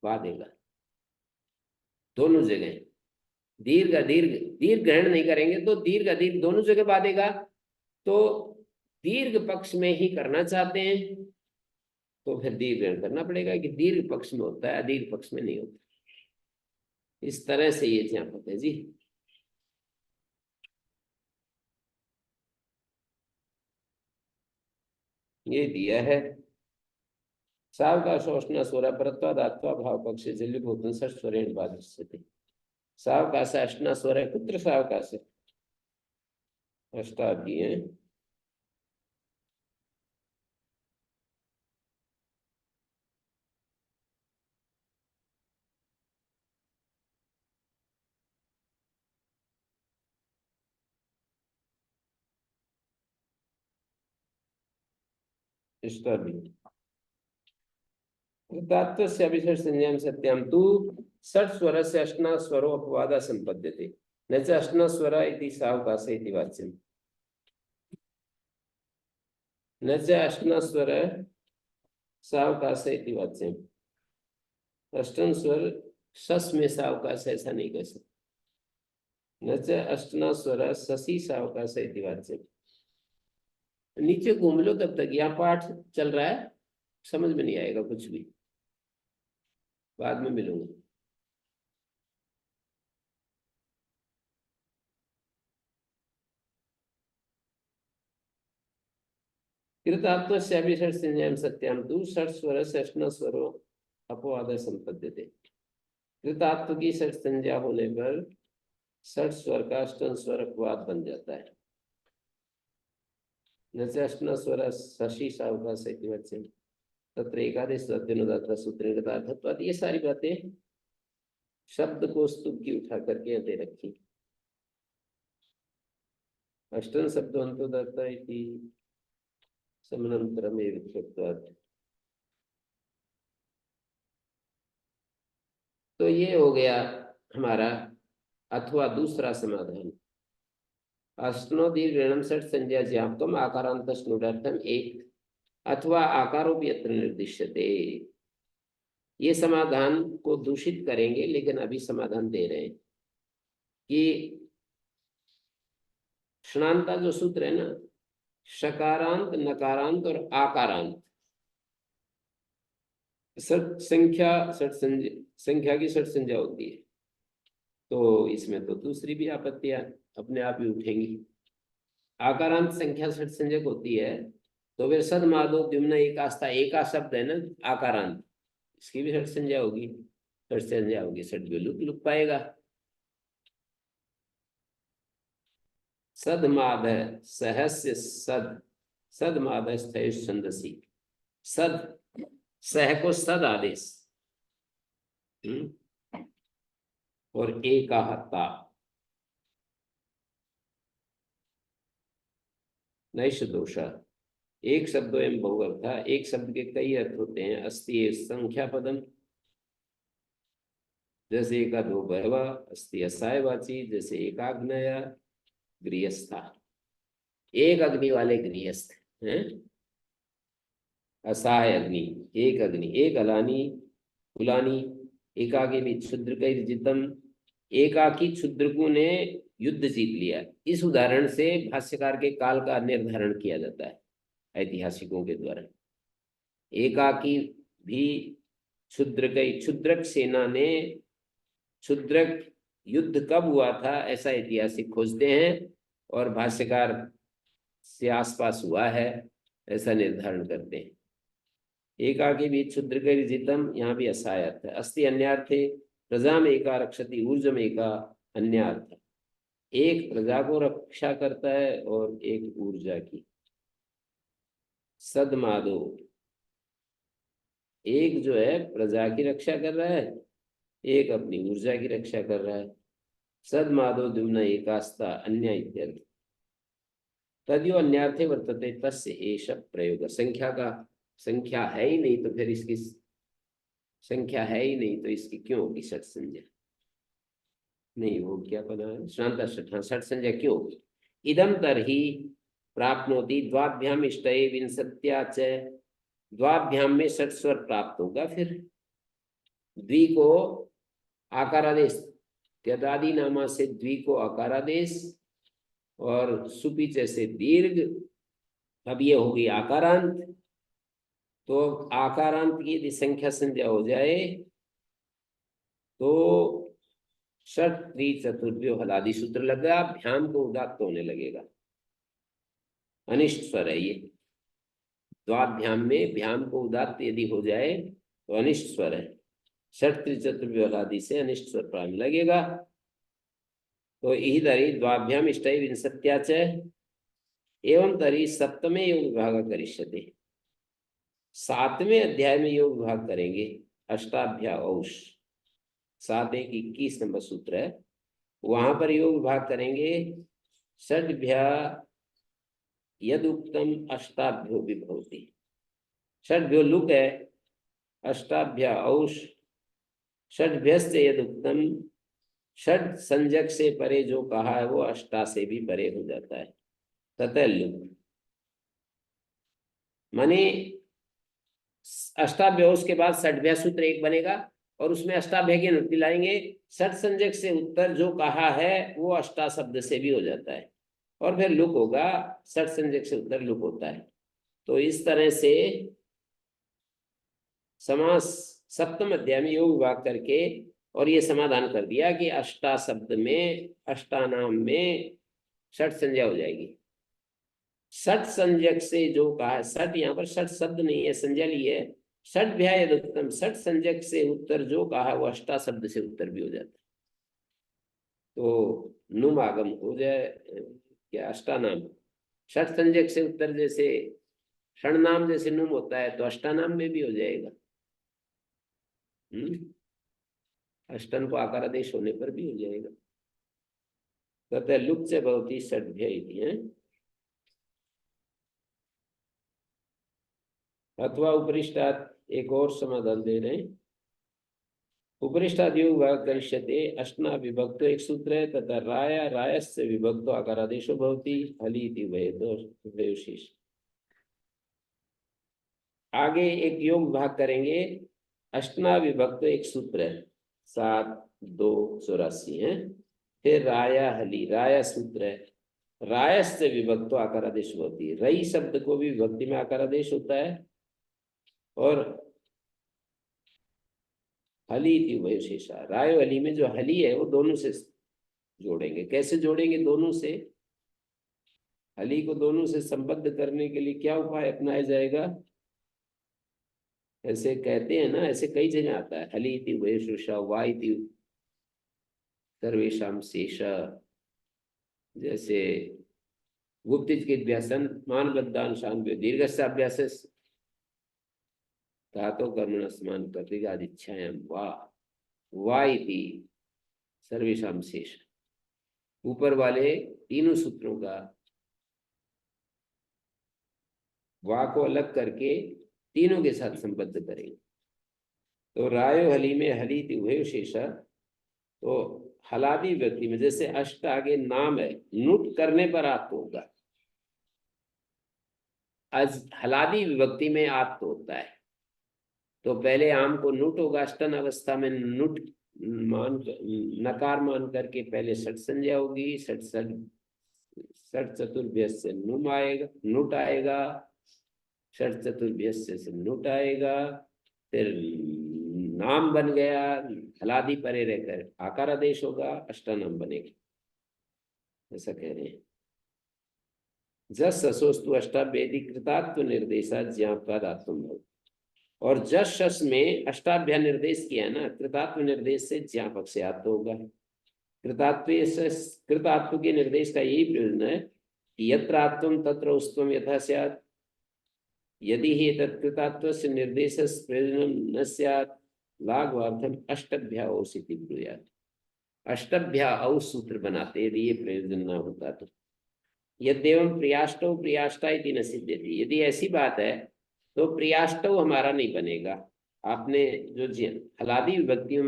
बाधेगा दोनों जगह। दीर्घ दीर्घ दीर्घ ग्रहण नहीं करेंगे तो दीर्घ दीर्घ दोनों जगह बाधेगा, तो दीर्घ पक्ष में ही करना चाहते हैं तो फिर दीर्घ ग्रहण करना पड़ेगा कि दीर्घ पक्ष में होता है, दीर्घ पक्ष में नहीं होता। इस तरह से ये ज्ञापक है जी। ये दिया है सावकाशोष्ण स्वर परत्वादात्वा भाव पक्ष झल्युभूतन षट स्वरेण बाधिष्यते। सावकाश अष्टना स्वर है, कुत्र सावकाश है, अष्टाभी है। अष्टाभी कृतात्व से अभिषेक संज्ञाम सत्यम तु षट स्वर से अष्टना स्वरो अपवाद संपद्यते न च अष्टना स्वर इति सावकाश इति वाच्यम। न च अष्टना स्वर सावकाश इति वाच्यम। अष्टन स्वर सस में सावकाश ऐसा नहीं कह सकते। न च अष्टना स्वर ससी सावकाश इति वाच्यम। नीचे घूम लो तब तक, यहाँ पाठ चल रहा है, समझ में नहीं आएगा कुछ भी, बाद में मिलूंगा। कृतात्व से अभिषट संज्ञान सत्याम तु षट स्वर से अष्टना स्वरो अपवाद संपद्यते। कृतात्व की षट संज्ञा होने पर षट स्वर का अष्टन स्वर अपवाद बन जाता है। जैसे अष्टना स्वर शशि सावकाश तत्र एकादश तद्विनोदात्रा सूत्र कृतार्थत्वात्, ये सारी बातें शब्द को स्तुप की उठा करके दे रखी। अष्टन शब्दोन्तोदात्ता इति समनंतरमेव विक्षिप्तवात्। तो ये हो गया हमारा अथवा दूसरा समाधान। अश्नोति ऋणम षट् संज्ञा ज्ञापकम आकारांत स्नुडार्थम एक अथवा आकारोपि अत्र निर्दिश्यते। ये समाधान को दूषित करेंगे, लेकिन अभी समाधान दे रहे हैं कि षणांता जो सूत्र है ना, शकारांत, नकारांत और आकारांत, संख्या की षट संज्ञा होती है। तो इसमें तो दूसरी भी आपत्तियां अपने आप ही उठेंगी। आकारांत संख्या षट संज्ञक होती है, तो फिर सद माधो द्युम्न एक आस्था, एक आ शब्द है ना आकारांत, इसकी भी षट संज्ञा होगी। षट संज्ञा होगी, षट भी लुक पाएगा। सद माध सहस्य सद, सद माध स्थेष छंदसी। सद, सह को सद आदेश, और एकाहता नैष दोष। एक शब्द एवं बहुअर्थ, एक शब्द के कई अर्थ होते हैं। अस्ति संख्या पदम, जैसे एका दो भयवा। अस्ति असायवाची, जैसे एकाग्नया गृहस्था, एक अग्नि वाले गृहस्थ हैं। असहाय अग्नि, एक अग्नि, एक अलानी कुलानी, एकाकी भी क्षुद्र जितम, एकाकी क्षुद्रकु ने युद्ध जीत लिया। इस उदाहरण से भाष्यकार के काल का निर्धारण किया जाता है ऐतिहासिकों के द्वारा। एकाकी भी क्षुद्रक सेना ने, क्षुद्रक युद्ध कब हुआ था ऐसा ऐतिहासिक खोजते हैं, और भाष्यकार से आसपास हुआ है ऐसा निर्धारण करते हैं। एकाकी भी क्षुद्र जितम, यहाँ भी असायत है। अस्ति अन्यार्थे प्रजा में एका रक्षति ऊर्जम एका अन्यार्थ, एक प्रजा को रक्षा करता है और एक ऊर्जा की। सदमादो, एक जो है प्रजा की रक्षा कर रहा है, एक अपनी ऊर्जा की रक्षा कर रहा है। सदमादो द्युम्न एकास्ता अन्य इत्यर्थ। तद्यो अन्यार्थे वर्तते तस्य एष प्रयोग। संख्या का, संख्या है ही नहीं तो फिर इसकी संख्या है ही नहीं तो इसकी क्यों होगी षट संज्ञा? नहीं, वो क्या पता है, शांता षट संज्ञा क्यों होगी? इदम तरहि प्राप्नोति द्वाभ्याम इष्टये विंशत्या च, द्वाभ्याम में षट स्वर प्राप्त होगा। फिर द्वि को आकारादेश, त्यदादि नामा से द्वि को आकारादेश, और सुपिच से दीर्घ, अब ये होगी आकारांत। तो आकारांत की यदि संख्या संज्ञा हो जाए तो षट त्रि चतुर्भ्यो हलादि सूत्र लगा, भ्याम को उदात्त होने लगेगा। अनिष्ट स्वर है ये। द्वाभ्याम में भ्याम को उदात्त यदि हो जाए तो अनिष्ट स्वर है। षट त्रि चतुर्भ्यो हलादि से अनिष्ट स्वर प्रारंभ लगेगा। तो यही तरी द्वाभ्याम इष्टये विंशत्या च एवं तरी सप्तमे योग विभाग करिष्यते। सातवें अध्याय में योग विभाग करेंगे। अष्टाभ्या औष 7-1-21 नंबर सूत्र है, वहां पर योग विभाग करेंगे। षड्भ्या यदुक्तम अष्टाभ्यो विभवति, षड्भ्यो लुक है, अष्टाभ्या औष षड्भ्यश्च यदुक्तम, षड संजक से परे जो कहा है वो अष्टा से भी परे हो जाता है। ततः लुक माने अष्टाभ्य के बाद षड्भ्या सूत्र एक बनेगा और उसमें अष्टाभ्य की अनुक्ति लाएंगे। षट संजक से उत्तर जो कहा है वो अष्टा शब्द से भी हो जाता है, और फिर लुक होगा, षट संजक से उत्तर लुक होता है। तो इस तरह से समास सप्तम अध्याय में योग विभाग करके और ये समाधान कर दिया कि अष्टा शब्द में, अष्टानाम में षट संज्ञा हो जाएगी। षट संज्ञक से जो कहा है, षट यहाँ पर षट शब्द नहीं है, संज्ञा ली है। षट भ्याय उत्तम, षट संज्ञक से उत्तर जो कहा वो अष्टा शब्द से उत्तर भी हो जाता है। तो नुम आगम हो जाए क्या, अष्टानाम षट संज्ञक से उत्तर, जैसे क्षण नाम जैसे नुम होता है तो अष्टानाम में भी हो जाएगा। अष्टन को आकारादेश होने पर भी हो जाएगा। तथा लुक से भवती षड्भ्य अथवा उपरिष्टात एक और समाधान दे रहे हैं। उपरिष्टादियो वा करिष्यते अष्टना विभक्तो एक सूत्र है तथा राया रायस्य विभक्तो आकारादेशो भवति हलि इति उभयशेष। आगे एक योग भाग करेंगे। अष्टना विभक्त एक सूत्र है 7-2-84 है। फिर राया हली राया सूत्र है। रायस्य विभक्तो आकारादेश होती है। रई शब्द को भी विभक्ति में आकारादेश होता है। और हली थी वयोशेषा राय हली में जो हली है वो दोनों से जोड़ेंगे। कैसे जोड़ेंगे दोनों से? हली को दोनों से संबद्ध करने के लिए क्या उपाय अपनाया जाएगा? ऐसे कहते हैं ना, ऐसे कई जगह आता है हली इति वयोशेषा वा इति सर्वेषां शेष। जैसे गुप्तिज्ञासन मान बद्दान शांति दीर्घस्य अभ्यास धातो कर्मण समान प्रतिगाद इच्छायां वा इति सर्वेषां शेष। ऊपर वाले तीनों सूत्रों का वा को अलग करके तीनों के साथ संबद्ध करेंगे। तो रायो हली में हली थी उभय शेषा। तो हलादी व्यक्ति में जैसे अष्ट आगे नाम है, नुट करने पर आत्म होगा। आज हलादी विभक्ति में आत्म होता है। तो पहले आम को नुट होगा। अष्टन अवस्था में नुट मान नकार मान करके पहले षट संज्ञा होगी। षट चतुर्भ्यस से नुम आएगा, नुट आएगा। षट चतुर्भ्यस से नुट आएगा। फिर नाम बन गया। हलादी परे रहकर आकार आदेश होगा, अष्टानाम बनेगा। ऐसा कह रहे हैं। जस ससोस्तु अष्टाभ्येदि कृतात्व निर्देशा ज्ञापकादात्म भव। और जस शस में अष्टाभ्या निर्देश किया है ना, कृतात्व निर्देश से ज्ञापक से आत्म होगा। कृतात्व के निर्देश का यही प्रयोजन है कि यत्र आत्म तत्र उस्तम यथा स्यात्। यदि ही तत्कृतात्व से निर्देश प्रयोजन न स्यात् लाघवार्थम अष्टभ्या औसिति ब्रूयात्। अष्टभ्या औ सूत्र बनाते यदि ये प्रयोजन न होता तो। यद्यवं प्रियाष्टौ प्रियाष्टा इति न सिद्ध्यति। यदि ऐसी बात है तो प्रियाष्टौ हमारा नहीं बनेगा। आपने जो हलादी विभक्तियों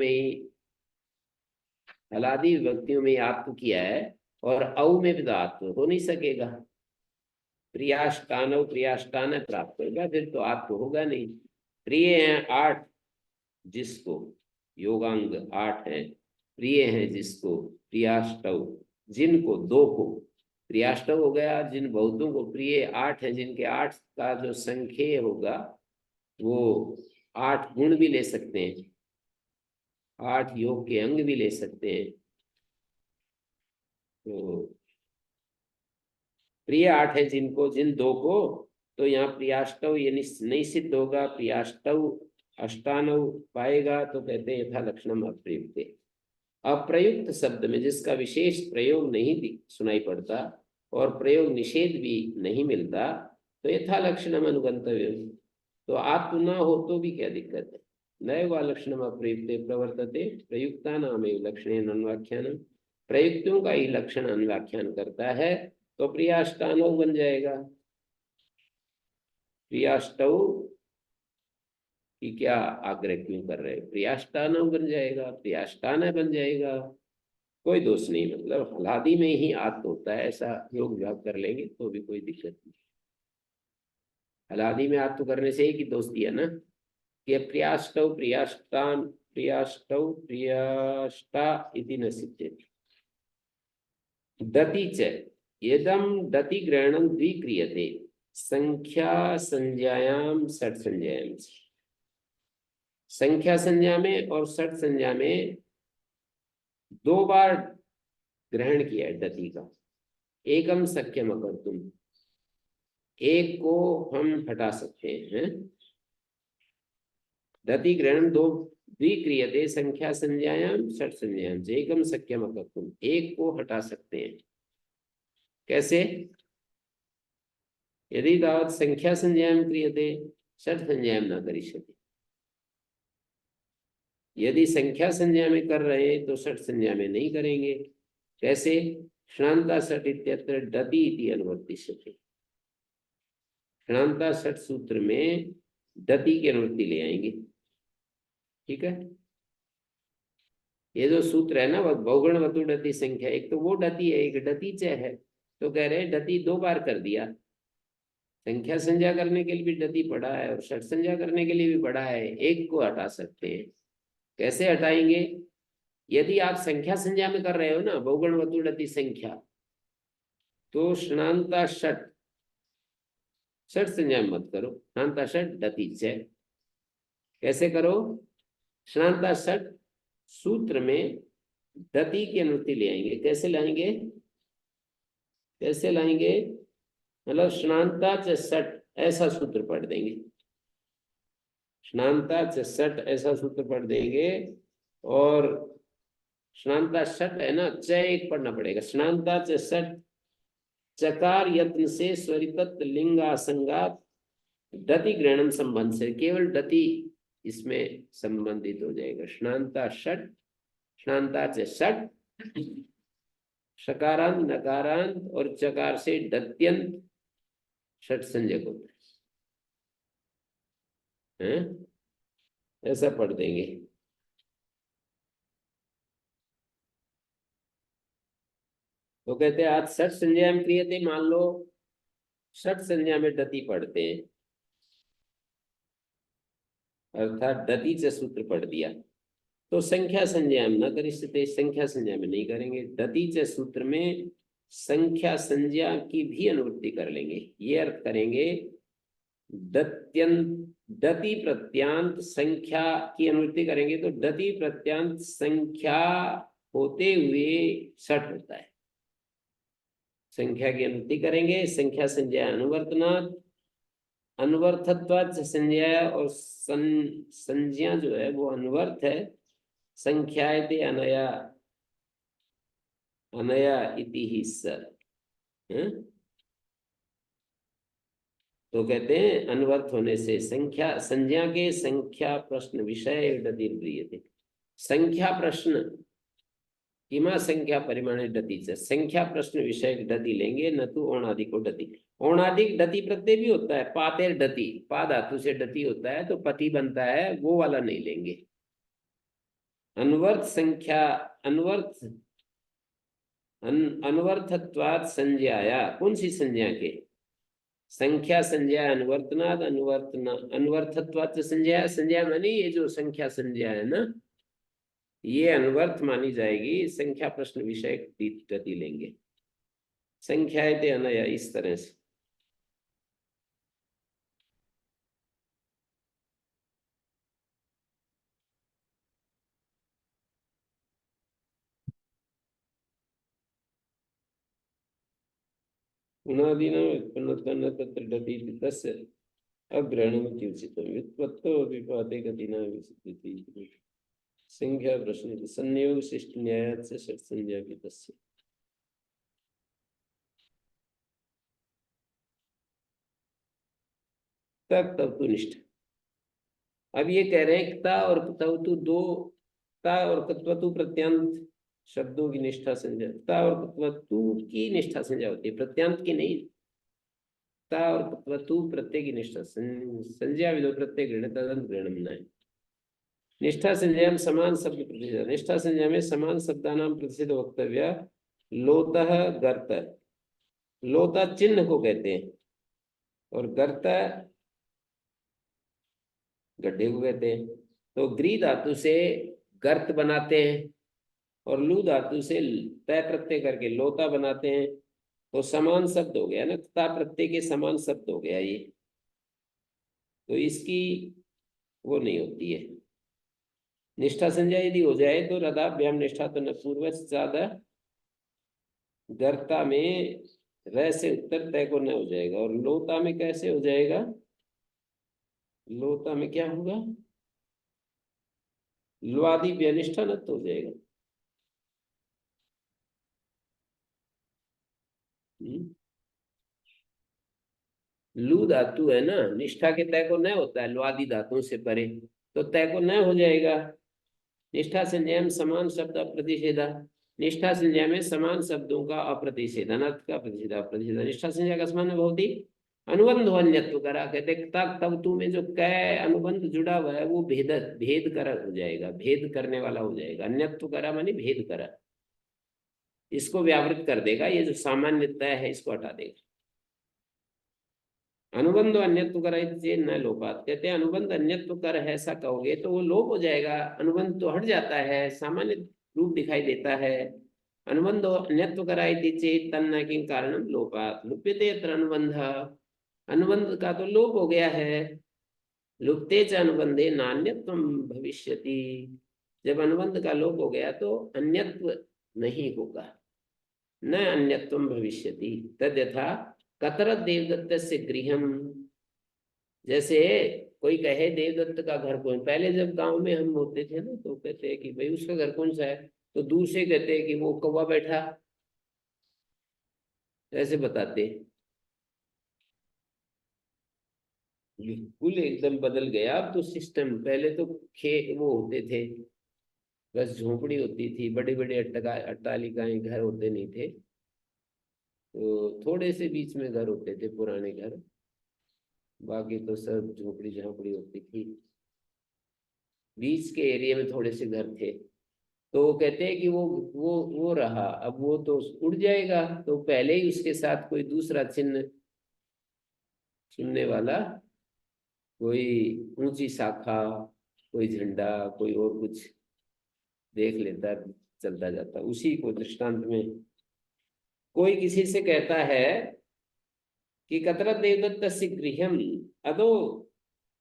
में ही आत्म किया है और औ में भी आत्म हो नहीं सकेगा। प्रियाष्टान प्रियाष्टान प्राप्त होगा, फिर तो आत्म होगा नहीं। प्रिय हैं 8 जिसको, योगांग 8 है। प्रिय हैं जिसको प्रियाष्टव, जिनको 2 को प्रियाष्टव हो गया। जिन बहुतों को प्रिय 8 है, जिनके 8 का जो संख्येय होगा वो 8 गुण भी ले सकते हैं, 8 योग के अंग भी ले सकते हैं। तो प्रिय 8 है जिनको, जिन 2 को, तो यहाँ प्रियाष्टव ये नहीं सिद्ध होगा। प्रियाष्टव अष्टानव पाएगा तो कहते हैं यथा लक्षणम अप्रयुक्त। अप्रयुक्त शब्द में जिसका विशेष प्रयोग नहीं सुनाई पड़ता और प्रयोग निषेध भी नहीं मिलता तो यथा लक्षणम अनुगंतव्य। तो आत्म न हो तो भी क्या दिक्कत है? नैव लक्षणम अप्रयुक्त प्रवर्तते प्रयुक्ता नाम लक्षण अन्वाख्यान। प्रयुक्तों का ही लक्षण अन्वाख्यान करता है। तो प्रियाष्टानव बन जाएगा। प्रियाष्टव कि क्या आग्रह क्यों कर रहे? प्रियाष्टानव बन जाएगा, प्रियाष्टान बन जाएगा। कोई दोष नहीं, मतलब हलादी में ही आत्म होता है। ऐसा योग विभाग कर लेंगे तो भी कोई दिक्कत नहीं। हलादी में आत्म करने से ही कि दोष दिया ना कि प्रियाष्टव प्रियाष्टान प्रियाष्टव प्रियाष्टा इति न सिद्ध्यति। दति च यदम दति ग्रहणं द्विक्रियते संख्या संज्ञायाम षट संज्ञायाम। संख्या संज्ञा में और षट संज्ञा में 2 बार ग्रहण किया है दति का। एकम सक्यम अकर्तुम, एक को हम हटा सकते हैं। दति ग्रहण 2 द्विक्रियते संख्या संज्ञायाम षट संज्ञायाम से एकम सक्यम अकर्तुम, एक को हटा सकते हैं। कैसे? यदि तावत् संख्या संज्ञायाम क्रियते षट संज्ञायाम न करिष्यति। यदि संख्या संज्ञा में कर रहे हैं तो षट संज्ञा में नहीं करेंगे। कैसे? षणांता षट इत्यत्र दति इति अनुवर्तिष्यते। षणांता षट सूत्र में दति की अनुवृत्ति ले आएंगे। ठीक है। ये जो सूत्र है ना, वह बहुगुण वतु डति संख्या, एक तो वो डति है, एक डति च है। तो कह रहे हैं डति 2 बार कर दिया, संख्या संज्ञा करने के लिए भी डति पड़ा है और षट संज्ञा करने के लिए भी पड़ा है, एक को हटा सकते हैं। कैसे हटाएंगे? यदि आप संख्या संज्ञा में कर रहे हो ना बहुगुण वतु डति संख्या, तो श्नांता षट, षट संज्ञा में मत करो, श्नांता षट डति च। कैसे करो? श्नांता षट सूत्र में डति की अनुवृत्ति ले आएंगे। कैसे लाएंगे? कैसे लाएंगे? मतलब श्नांता च षट ऐसा सूत्र पढ़ देंगे, श्नांता च षट ऐसा सूत्र पढ़ देंगे। और श्नांता षट है ना, च एक पढ़ना पड़ेगा। श्नांता च षट चकार यत्न से स्वरितत लिंगासंगात डति ग्रहणम संबंध से, केवल डति इसमें संबंधित हो जाएगा। श्नांता षट, श्नांता च षट, शकारांत नकारांत और चकार से डत्यंत षट संज्ञक होता है, ऐसा पढ़ देंगे। तो कहते हैं आज षट संज्ञा में क्रियते, मान लो षट संज्ञा में डति पढ़ते हैं, अर्थात डति से सूत्र पढ़ दिया, तो संख्या संज्ञा में न करिष्यते, संख्या संज्ञा में नहीं करेंगे। डति से सूत्र में संख्या संज्ञा की भी अनुवृत्ति कर लेंगे। ये अर्थ करेंगे दत्यंत, डति प्रत्यांत संख्या की अनुवृत्ति करेंगे तो डति प्रत्यांत संख्या होते हुए षट होता है। संख्या की अनुवृत्ति करेंगे, संख्या संज्ञा अनुवर्तनात्, अनुवर्थत्वात् संज्ञा, और संज्ञा जो है वो अनुवर्त है। संख्यायते अनया, अनया इति ही स, तो कहते हैं अनुवर्त होने से संख्या संज्ञा के संख्या प्रश्न विषय डति थे। संख्या प्रश्न किमा संख्या परिमाणे डति से, संख्या प्रश्न विषय डति लेंगे, न तो औणादि को डति। औणादिक डति प्रत्यय भी होता है, पातेर डति, पा धातु से डति होता है तो पति बनता है, वो वाला नहीं लेंगे। अनुवर्त संख्या, अनुवर्त अनुवर्थत्वात् संज्ञाया, कौन सी संज्ञा के? संख्या संज्ञा अनुवर्तनाद, अनुवर्तना अनुवर्थत्वात् संज्ञा, संज्ञा मानी ये जो संख्या संज्ञा है ना, ये अनुवर्त मानी जाएगी। संख्या प्रश्न विषय गति लेंगे। संख्या अनया, इस तरह से। उनादीनाम् उत्पन्नत्वान्न तत्र डति तस्य अग्रहणमिति उचितम्। व्युत्पत्तौ विपाते गतिना विसिद्ध्यति। संख्या प्रश्न संयोग शिष्ट न्यायात् से षट संज्ञा भी तस्य। तब तु निष्ठ। अब ये कह रहे हैं क्ता और क्तवतु, दो ता और क्तवतु प्रत्यांत शब्दों की निष्ठा संज्ञा, ता और क्तवतु की निष्ठा संज्ञा होती है, प्रत्यांत की नहीं। ता और क्तवतु प्रत्यय की निष्ठा संज्ञा विदो प्रत्यय गृहण तदंत गृहणम न। निष्ठा संज्ञा में समान शब्द प्रतिषेध, निष्ठा संज्ञा में समान शब्दानाम प्रतिषेध वक्तव्य। लोतः गर्त, लोता चिन्ह को कहते हैं और गर्त गड्ढे को कहते हैं। तो ग्री धातु से गर्त बनाते हैं और लू धातु से तय प्रत्यय करके लोता बनाते हैं, तो समान शब्द हो गया ना, ता प्रत्यय के समान शब्द हो गया ये, तो इसकी वो नहीं होती है। निष्ठा संज्ञा यदि हो जाए तो रदाभ्याम निष्ठा तो न पूर्वज ज्यादा गर्ता में रह से उत्तर तय को न हो जाएगा। और लोता में कैसे हो जाएगा? लोता में क्या होगा? लुआदि व्यनिष्ठा न तो हो जाएगा। लू धातु है ना, निष्ठा के तय को न होता है, लुआदि धातुओं से परे, तो तय को न हो जाएगा। निष्ठा संज्ञा में समान शब्द अप्रतिषेधा, निष्ठा संज्ञा में समान शब्दों का अप्रतिषेधन, अर्थ का प्रतिषेधा, प्रतिषेधा। निष्ठा संज्ञा का समान बहुत ही अनुबंध हो अन्यत्व करा, कहते तब तू में जो कै अनुबंध जुड़ा हुआ है वो भेद करा हो जाएगा, भेद करने वाला हो जाएगा। अन्यत्व करा मानी भेद करा, इसको व्यावृत कर देगा, ये जो सामान्यता है इसको हटा देगा। अनुबंध अन्यत्व कर न लोपात, कहते हैं अनुबंध अन्यत्व कर है ऐसा कहोगे तो वो लोप हो जाएगा, अनुबंध तो हट जाता है, सामान्य रूप दिखाई देता है। अनुबंध अन्यत्व कराई चेत तन्न किं कारणम लोपात लुप्यते अत्र अनुबंध, अनुबंध का तो लोप हो गया है। लुप्ते च अनुबंधे नान्यत्वम भविष्यति, जब अनुबंध का लोप हो गया तो अन्यत्व नहीं होगा, न अन्यत्वम भविष्यति। तद यथा कतर देवदत्त से गृहम, जैसे कोई कहे देवदत्त का घर कौन, पहले जब गांव में हम होते थे ना तो कहते हैं कि भाई उसका घर कौन सा है, तो दूर से कहते हैं कि वो कौवा बैठा, ऐसे बताते हैं। बिल्कुल एकदम बदल गया अब तो सिस्टम, पहले तो वो होते थे, बस झोपड़ी होती थी, बड़े बड़े अट्टालिकाएं, घर होते नहीं थे, तो थोड़े से बीच में घर होते थे पुराने घर, बाकी तो सब झोपड़ी झापड़ी होती थी। बीच के एरिया में थोड़े से घर थे, तो वो कहते हैं कि वो रहा, अब वो तो उड़ जाएगा, तो पहले ही उसके साथ कोई दूसरा चिन्ह चुनने वाला, कोई ऊंची शाखा, कोई झंडा, कोई और कुछ देख लेता, चलता जाता। उसी को दृष्टांत में कोई किसी से कहता है कि कतरत देवदत्त से गृहम अदो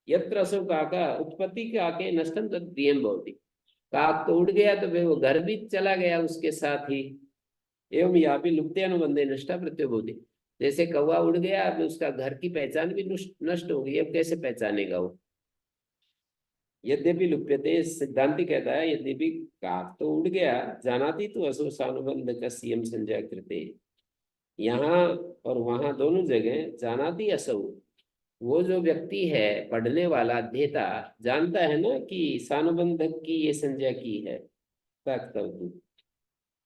यत्र असौ काका उत्पत्ति के आके नष्टम तद गृहम भवति, काक तो उड़ गया तो फिर वो घर भी चला गया उसके साथ ही। एवं यहाँ भी लुप्ते अनुबंधे नष्टा प्रत्यय होती, जैसे कौवा उड़ गया अब उसका घर की पहचान भी नष्ट हो गई, अब कैसे पहचानेगा वो। यद्यपि लुप्यते, सिद्धांति कहता है यद्यपि काक तो उड़ गया, जानाति तो असो सानुबंध का सीएम संजय कृते, यहाँ और वहां दोनों जगह जानाति असौ, वो जो व्यक्ति है पढ़ने वाला अध्येता जानता है ना कि सानुबंधक की ये संज्ञा की है, तब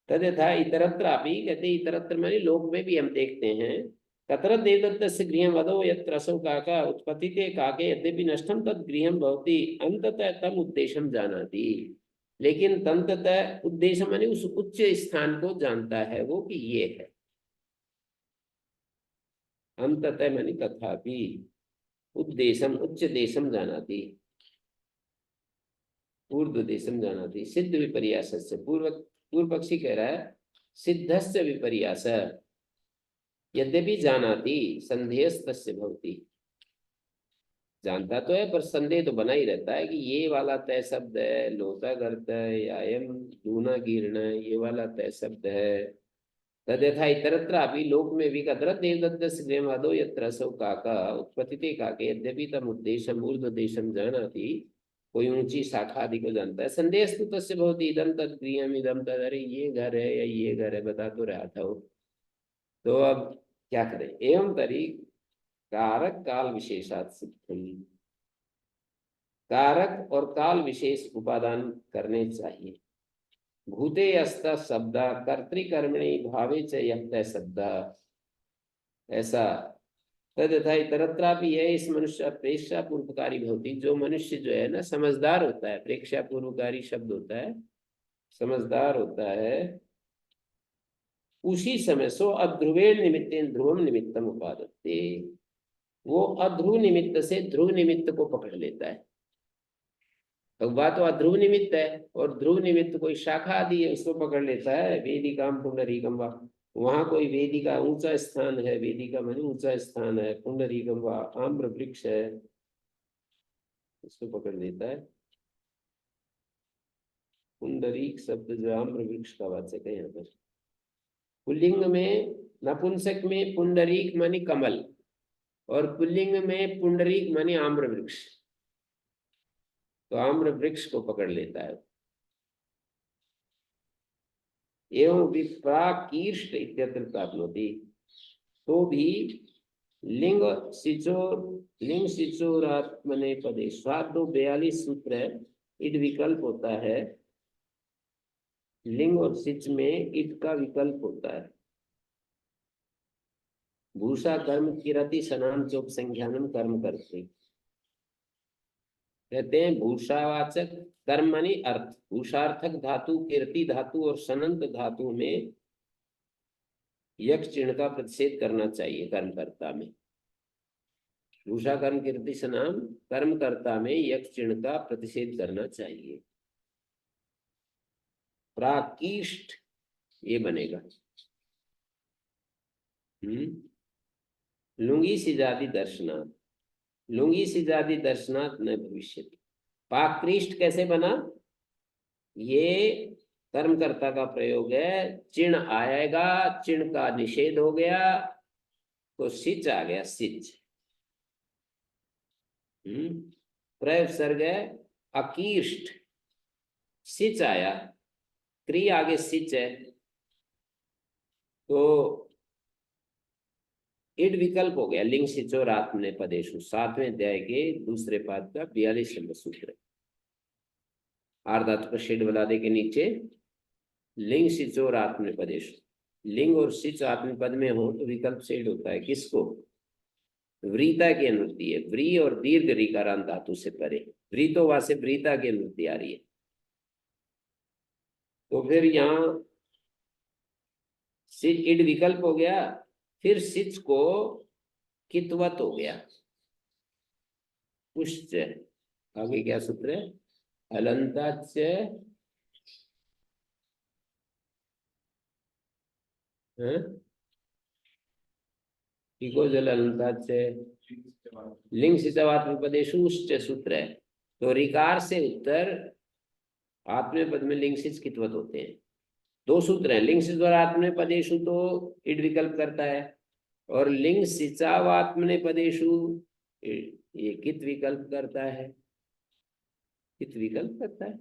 तथा इतरत्रापि, कहते इतरत्र मानी लोक में भी हम देखते हैं, तत्र देवदत्त से गृह वधो यत्र असौ काका उत्पत्ति काके यद्यपि नष्टम तद गृहम भवति अंततः तम उद्देश्यम जानाति, लेकिन तंततः उद्देश्य मानी उस उच्च स्थान को जानता है वो कि ये है। अंततः मानी तथापि, उद्देशम उच्च देशम जानाति, ऊर्ध्व देशम जानाति, सिद्ध विपर्यास से पूर्व पक्षी कह रहा है सिद्धस्य विपर्यास, यद्यपि जानाति संदेहस्तस्य भवति, जानता तो है पर संदेह तो बना ही रहता है कि ये वाला तय शब्द है, लोता करता है या अयम लूना गिरना ये वाला तय शब्द है। तद्यथा इतरत्रापि लोक में भी कतरत देवदत्त श्रीमादो यत्र असौ काका उत्पत्ति काके यद्यपि तम उद्देश्यम ऊर्ध्व देशम जानाति, कोई ऊंची शाखा आदि को जानता है। संदेह स्तुत से बहुत इदम तद गृहम इदम तद, अरे ये घर है या ये घर है बता तो रहा था वो, तो अब क्या करें। एवं तरी कारक काल विशेषात सिद्धम, कारक और काल विशेष उपादान करने चाहिए। भूते अस्त शब्द कर्तृकर्मणि भावे च यह शब्द, ऐसा तथा इतरत्रा भी है इस मनुष्य प्रेक्षा पूर्वकारी भौतिक, जो मनुष्य जो है ना समझदार होता है, प्रेक्षा पूर्वकारी शब्द होता है, समझदार होता है, उसी समय सो अध्रुवेण निमित्तेन ध्रुवम निमित्तम उपादते, वो अध्रुव निमित्त से ध्रुव निमित्त को पकड़ लेता है। तो बात तो अध्रुव निमित्त है और ध्रुव निमित्त कोई शाखा आदि है उसको पकड़ लेता है, वेदिकाम पुंडरीकम वा, वहां कोई वेदिका ऊंचा स्थान है, वेदिका माने ऊंचा स्थान है, पुंडरीकम वा आम्र वृक्ष है, उसको पकड़ लेता है। पुंडरीक शब्द जो आम्र वृक्ष का वाचक है यहाँ पर, पुल्लिंग में नपुंसक में पुंडरीक मानी कमल और पुल्लिंग में पुंडरीक मानी आम्र वृक्ष, तो आम्र वृक्ष को पकड़ लेता है। एवं विप्राकीर्ष्ट इत्यत्र प्राप्नोति, तो भी लिंग सिचोरात्मने पदे स्वाद 42 सूत्र है, इट विकल्प होता है, लिंग और सिच में इट का विकल्प होता है, भूषा कर्म किरति सनाम चोपसंख्यानम कर्म करते। कहते हैं भूषावाचक कर्म मानी अर्थ, भूषार्थक धातु कीर्ति धातु और सनंत धातु में यक्ष चिन्ह का प्रतिषेध करना चाहिए कर्मकर्ता में। भूषा कर्म कीर्ति सनाम कर्मकर्ता में यक्ष चिन्ह का प्रतिषेध करना चाहिए। प्राकीष्ट ये बनेगा। लुंगी सिजादि दर्शनात्, लुंगी सिजादि दर्शनात् न भविष्यति। पाकृष्ट कैसे बना? ये कर्मकर्ता का प्रयोग है, चिन्ह आएगा, चिन्ह का निषेध हो गया तो सिच आ गया, सिच। प्रयोग है अकीष्ट, सिच आया, क्री आगे सिच है, तो इड विकल्प हो गया। लिंग सिचोर आत्मनेपदेशु 7वें अध्याय के दूसरे पाद का 42वां सूत्र। आर्धातु का शेड बना दे के नीचे लिंग सिचोर आत्मनेपदेशु, लिंग और सिच आत्मपद में हो तो विकल्प शेड होता है। किसको? व्रीता की अनुवृत्ति है, व्री और दीर्घ ऋकारांत धातु से परे, व्रीतो वा से व्रीता की अनुवृत्ति आ रही है। तो फिर यहाँ सिच इड विकल्प हो गया, फिर सिच को कितवत हो गया, पुष्ट। आगे क्या सूत्र है? हलंताच लिंग सिचवात्मपदेशु उच्च सूत्र है। तो रिकार से उत्तर आत्मपद में लिंग सिच कितवत होते हैं। 2 सूत्र हैं, लिंग सिच और आत्मनेपदेशु तो इड विकल्प करता है, और लिंग सिचावात्मनेपदेशु ये कित विकल्प करता है। कित विकल्प करता है?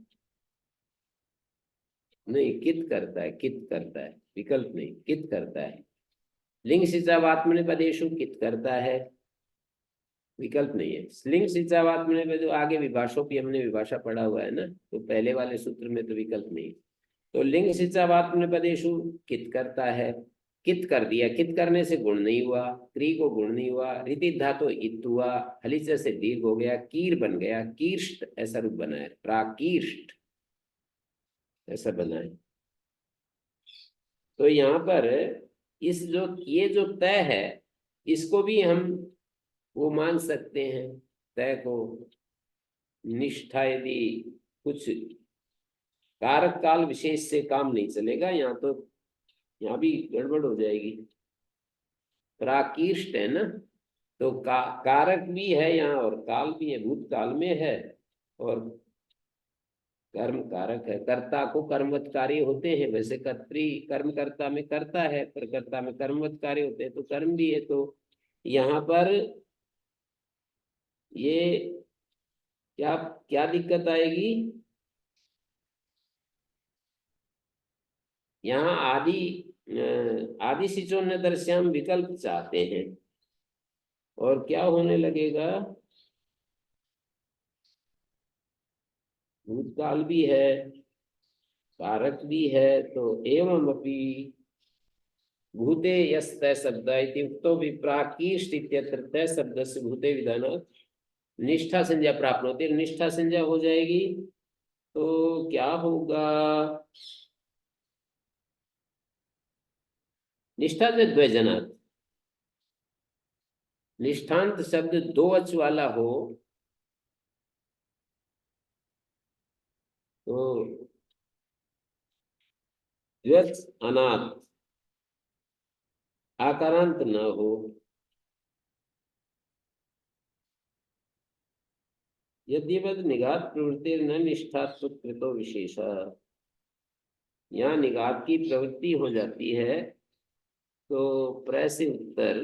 नहीं, कित करता है, कित करता है, विकल्प नहीं, कित करता है। लिंग सिचावात्मनेपदेशु कित करता है, विकल्प नहीं है। लिंग सिचावात्मनेपदेशु आगे विभाषों की हमने विभाषा पढ़ा हुआ है ना, तो पहले वाले सूत्र में तो विकल्प नहीं। तो लिंग सिचावात्मनेपदेशु कित करता है, कित कर दिया, कित करने से गुण नहीं हुआ, क्री को गुण नहीं हुआ, ऋति धातु इत हुआ, हलिच से दीर्घ हो गया, कीर बन गया, कीर्ष्ट ऐसा रूप बना है, प्राकीर्ष्ट ऐसा बना है। तो यहाँ पर इस जो ये जो तय है, इसको भी हम वो मान सकते हैं, तय को। निष्ठा यदि कुछ कारक काल विशेष से काम नहीं चलेगा, यहाँ तो यहाँ भी गड़बड़ हो जाएगी। प्राकीर्ष्ट है ना, तो कारक भी है यहाँ और काल भी है, भूतकाल में है और कर्म कारक है। कर्ता को कर्मवत कार्य होते हैं, वैसे कर्त्री कर्मकर्ता में कर्ता है, प्रकर्ता में कर्मवत कार्य होते हैं, तो कर्म भी है। तो यहाँ पर ये क्या क्या दिक्कत आएगी? यहाँ आदि सिचोन्य दर्श्याम विकल्प चाहते हैं, और क्या होने लगेगा? भूतकाल भी है, कारक भी है, तो एवं अपि भूते यस्तय शब्द इत्युक्तो विप्राकीष्ट इत्यत्र तय शब्द से भूते विधान निष्ठा संज्ञा प्राप्त होती है। निष्ठा संज्ञा हो जाएगी तो क्या होगा? निष्ठा से द्वैजनात्, निष्ठांत शब्द 2 अच वाला हो तो द्व्यच अनाथ, आकारांत न हो। यद्यपि निघात प्रवृत्ति न निष्ठात्व कृतो विशेष, यहाँ निघात की प्रवृत्ति हो जाती है तो प्र से उत्तर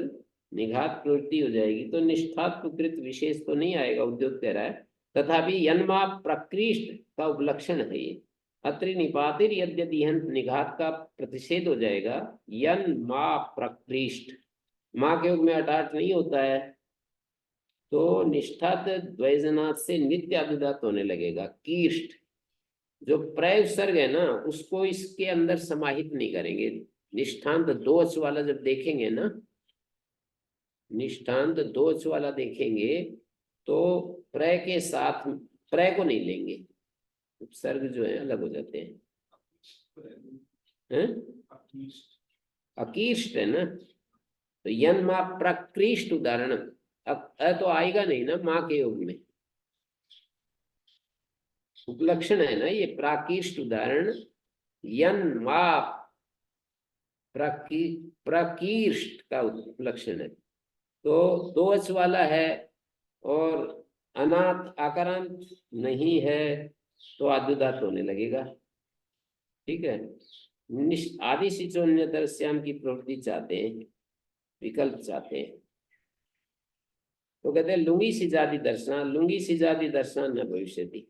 निघात प्रवृत्ति हो जाएगी, तो निष्ठात्वकृत विशेष तो नहीं आएगा, उद्योग कह रहा है। तथापि यन्मा प्रकृष्ट का उपलक्षण है ये। अत्रि निपातिर यद्यदि हंत निघात का प्रतिषेध हो जाएगा। यन मा प्रकृष्ट, माँ के युग में अटाट नहीं होता है, तो निष्ठात द्वैजनाथ से नित्य अभिदात होने लगेगा। कीष्ट जो प्रय सर्ग है ना, उसको इसके अंदर समाहित नहीं करेंगे। निष्ठांत 2 अच वाला जब देखेंगे ना, निष्ठांत दोष वाला देखेंगे तो प्रय के साथ प्रय को नहीं लेंगे, उपसर्ग जो है अलग हो जाते हैं। अकीर्ष्ट है ना, तो यन माँ प्रकृष्ट उदाहरण, अब तो आएगा नहीं ना माँ के योग में, उपलक्षण है ना ये प्राकृष्ट उदाहरण, यन माँ प्रकीर्ष्ट का उपलक्षण है, तो दोष वाला है और अनाथ आकारांत नहीं है तो आद्युदात होने लगेगा। ठीक है, आदि सिचोन्यतर श्याम की प्रवृत्ति चाहते हैं, विकल्प चाहते हैं, तो कहते हैं लुंगी सिजादि दर्शना, लुंगी सिजादि दर्शना न भविष्यति।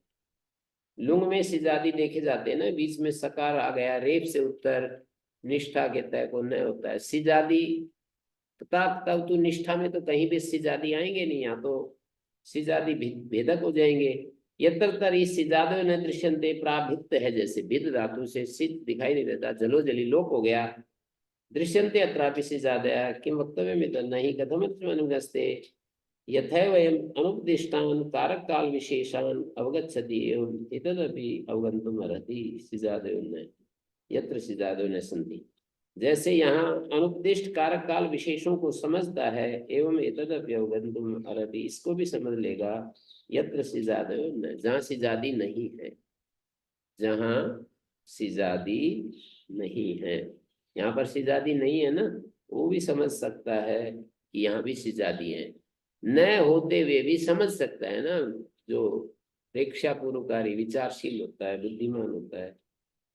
लुंग में सिजादि देखे जाते हैं ना, बीच में सकार आ गया, रेप से उत्तर निष्ठा के तय को न होता है सिजादि, तब तो निष्ठा में तो कहीं भी सिजादि आएंगे नहीं, यहाँ तो सिजादि भेदक हो जाएंगे। यत्र तरी सिजादो न दृश्यन्ते, प्राभित है जैसे भिद धातु से सिद्ध दिखाई नहीं देता, जलो जली लोप हो गया। दृश्यन्ते अत्रापि सिजादया किम वक्तव्य में तो नहीं कथम अनुगस्ते, यथैवयम् अनुपदिष्टान् कारक काल विशेषान् अवगच्छति एवं एतदपि अवगन्तुम् अर्हति सिजादयो न यत्र सिजादयो न सन्ति। जैसे यहाँ अनुपदिष्ट कारक काल विशेषों को समझता है, एवं एतदपि अवगन्तुम् अर्हति, इसको भी समझ लेगा, यत्र सिजादयो न, जहाँ सिजादी नहीं है, जहाँ सिजादी नहीं है, यहाँ पर सिजादी नहीं है ना, वो भी समझ सकता है कि यहाँ भी सिजादी है, न होते हुए भी समझ सकता है ना, जो प्रेक्षा पूर्वकारी विचारशील होता है, बुद्धिमान होता है,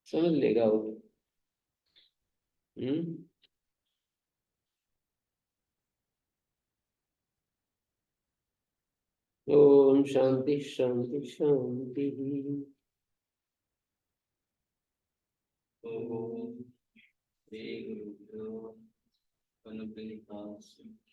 समझ लेगा वो। ओम शांति शांति शांति। ओम श्री गुरुभ्यो नमः।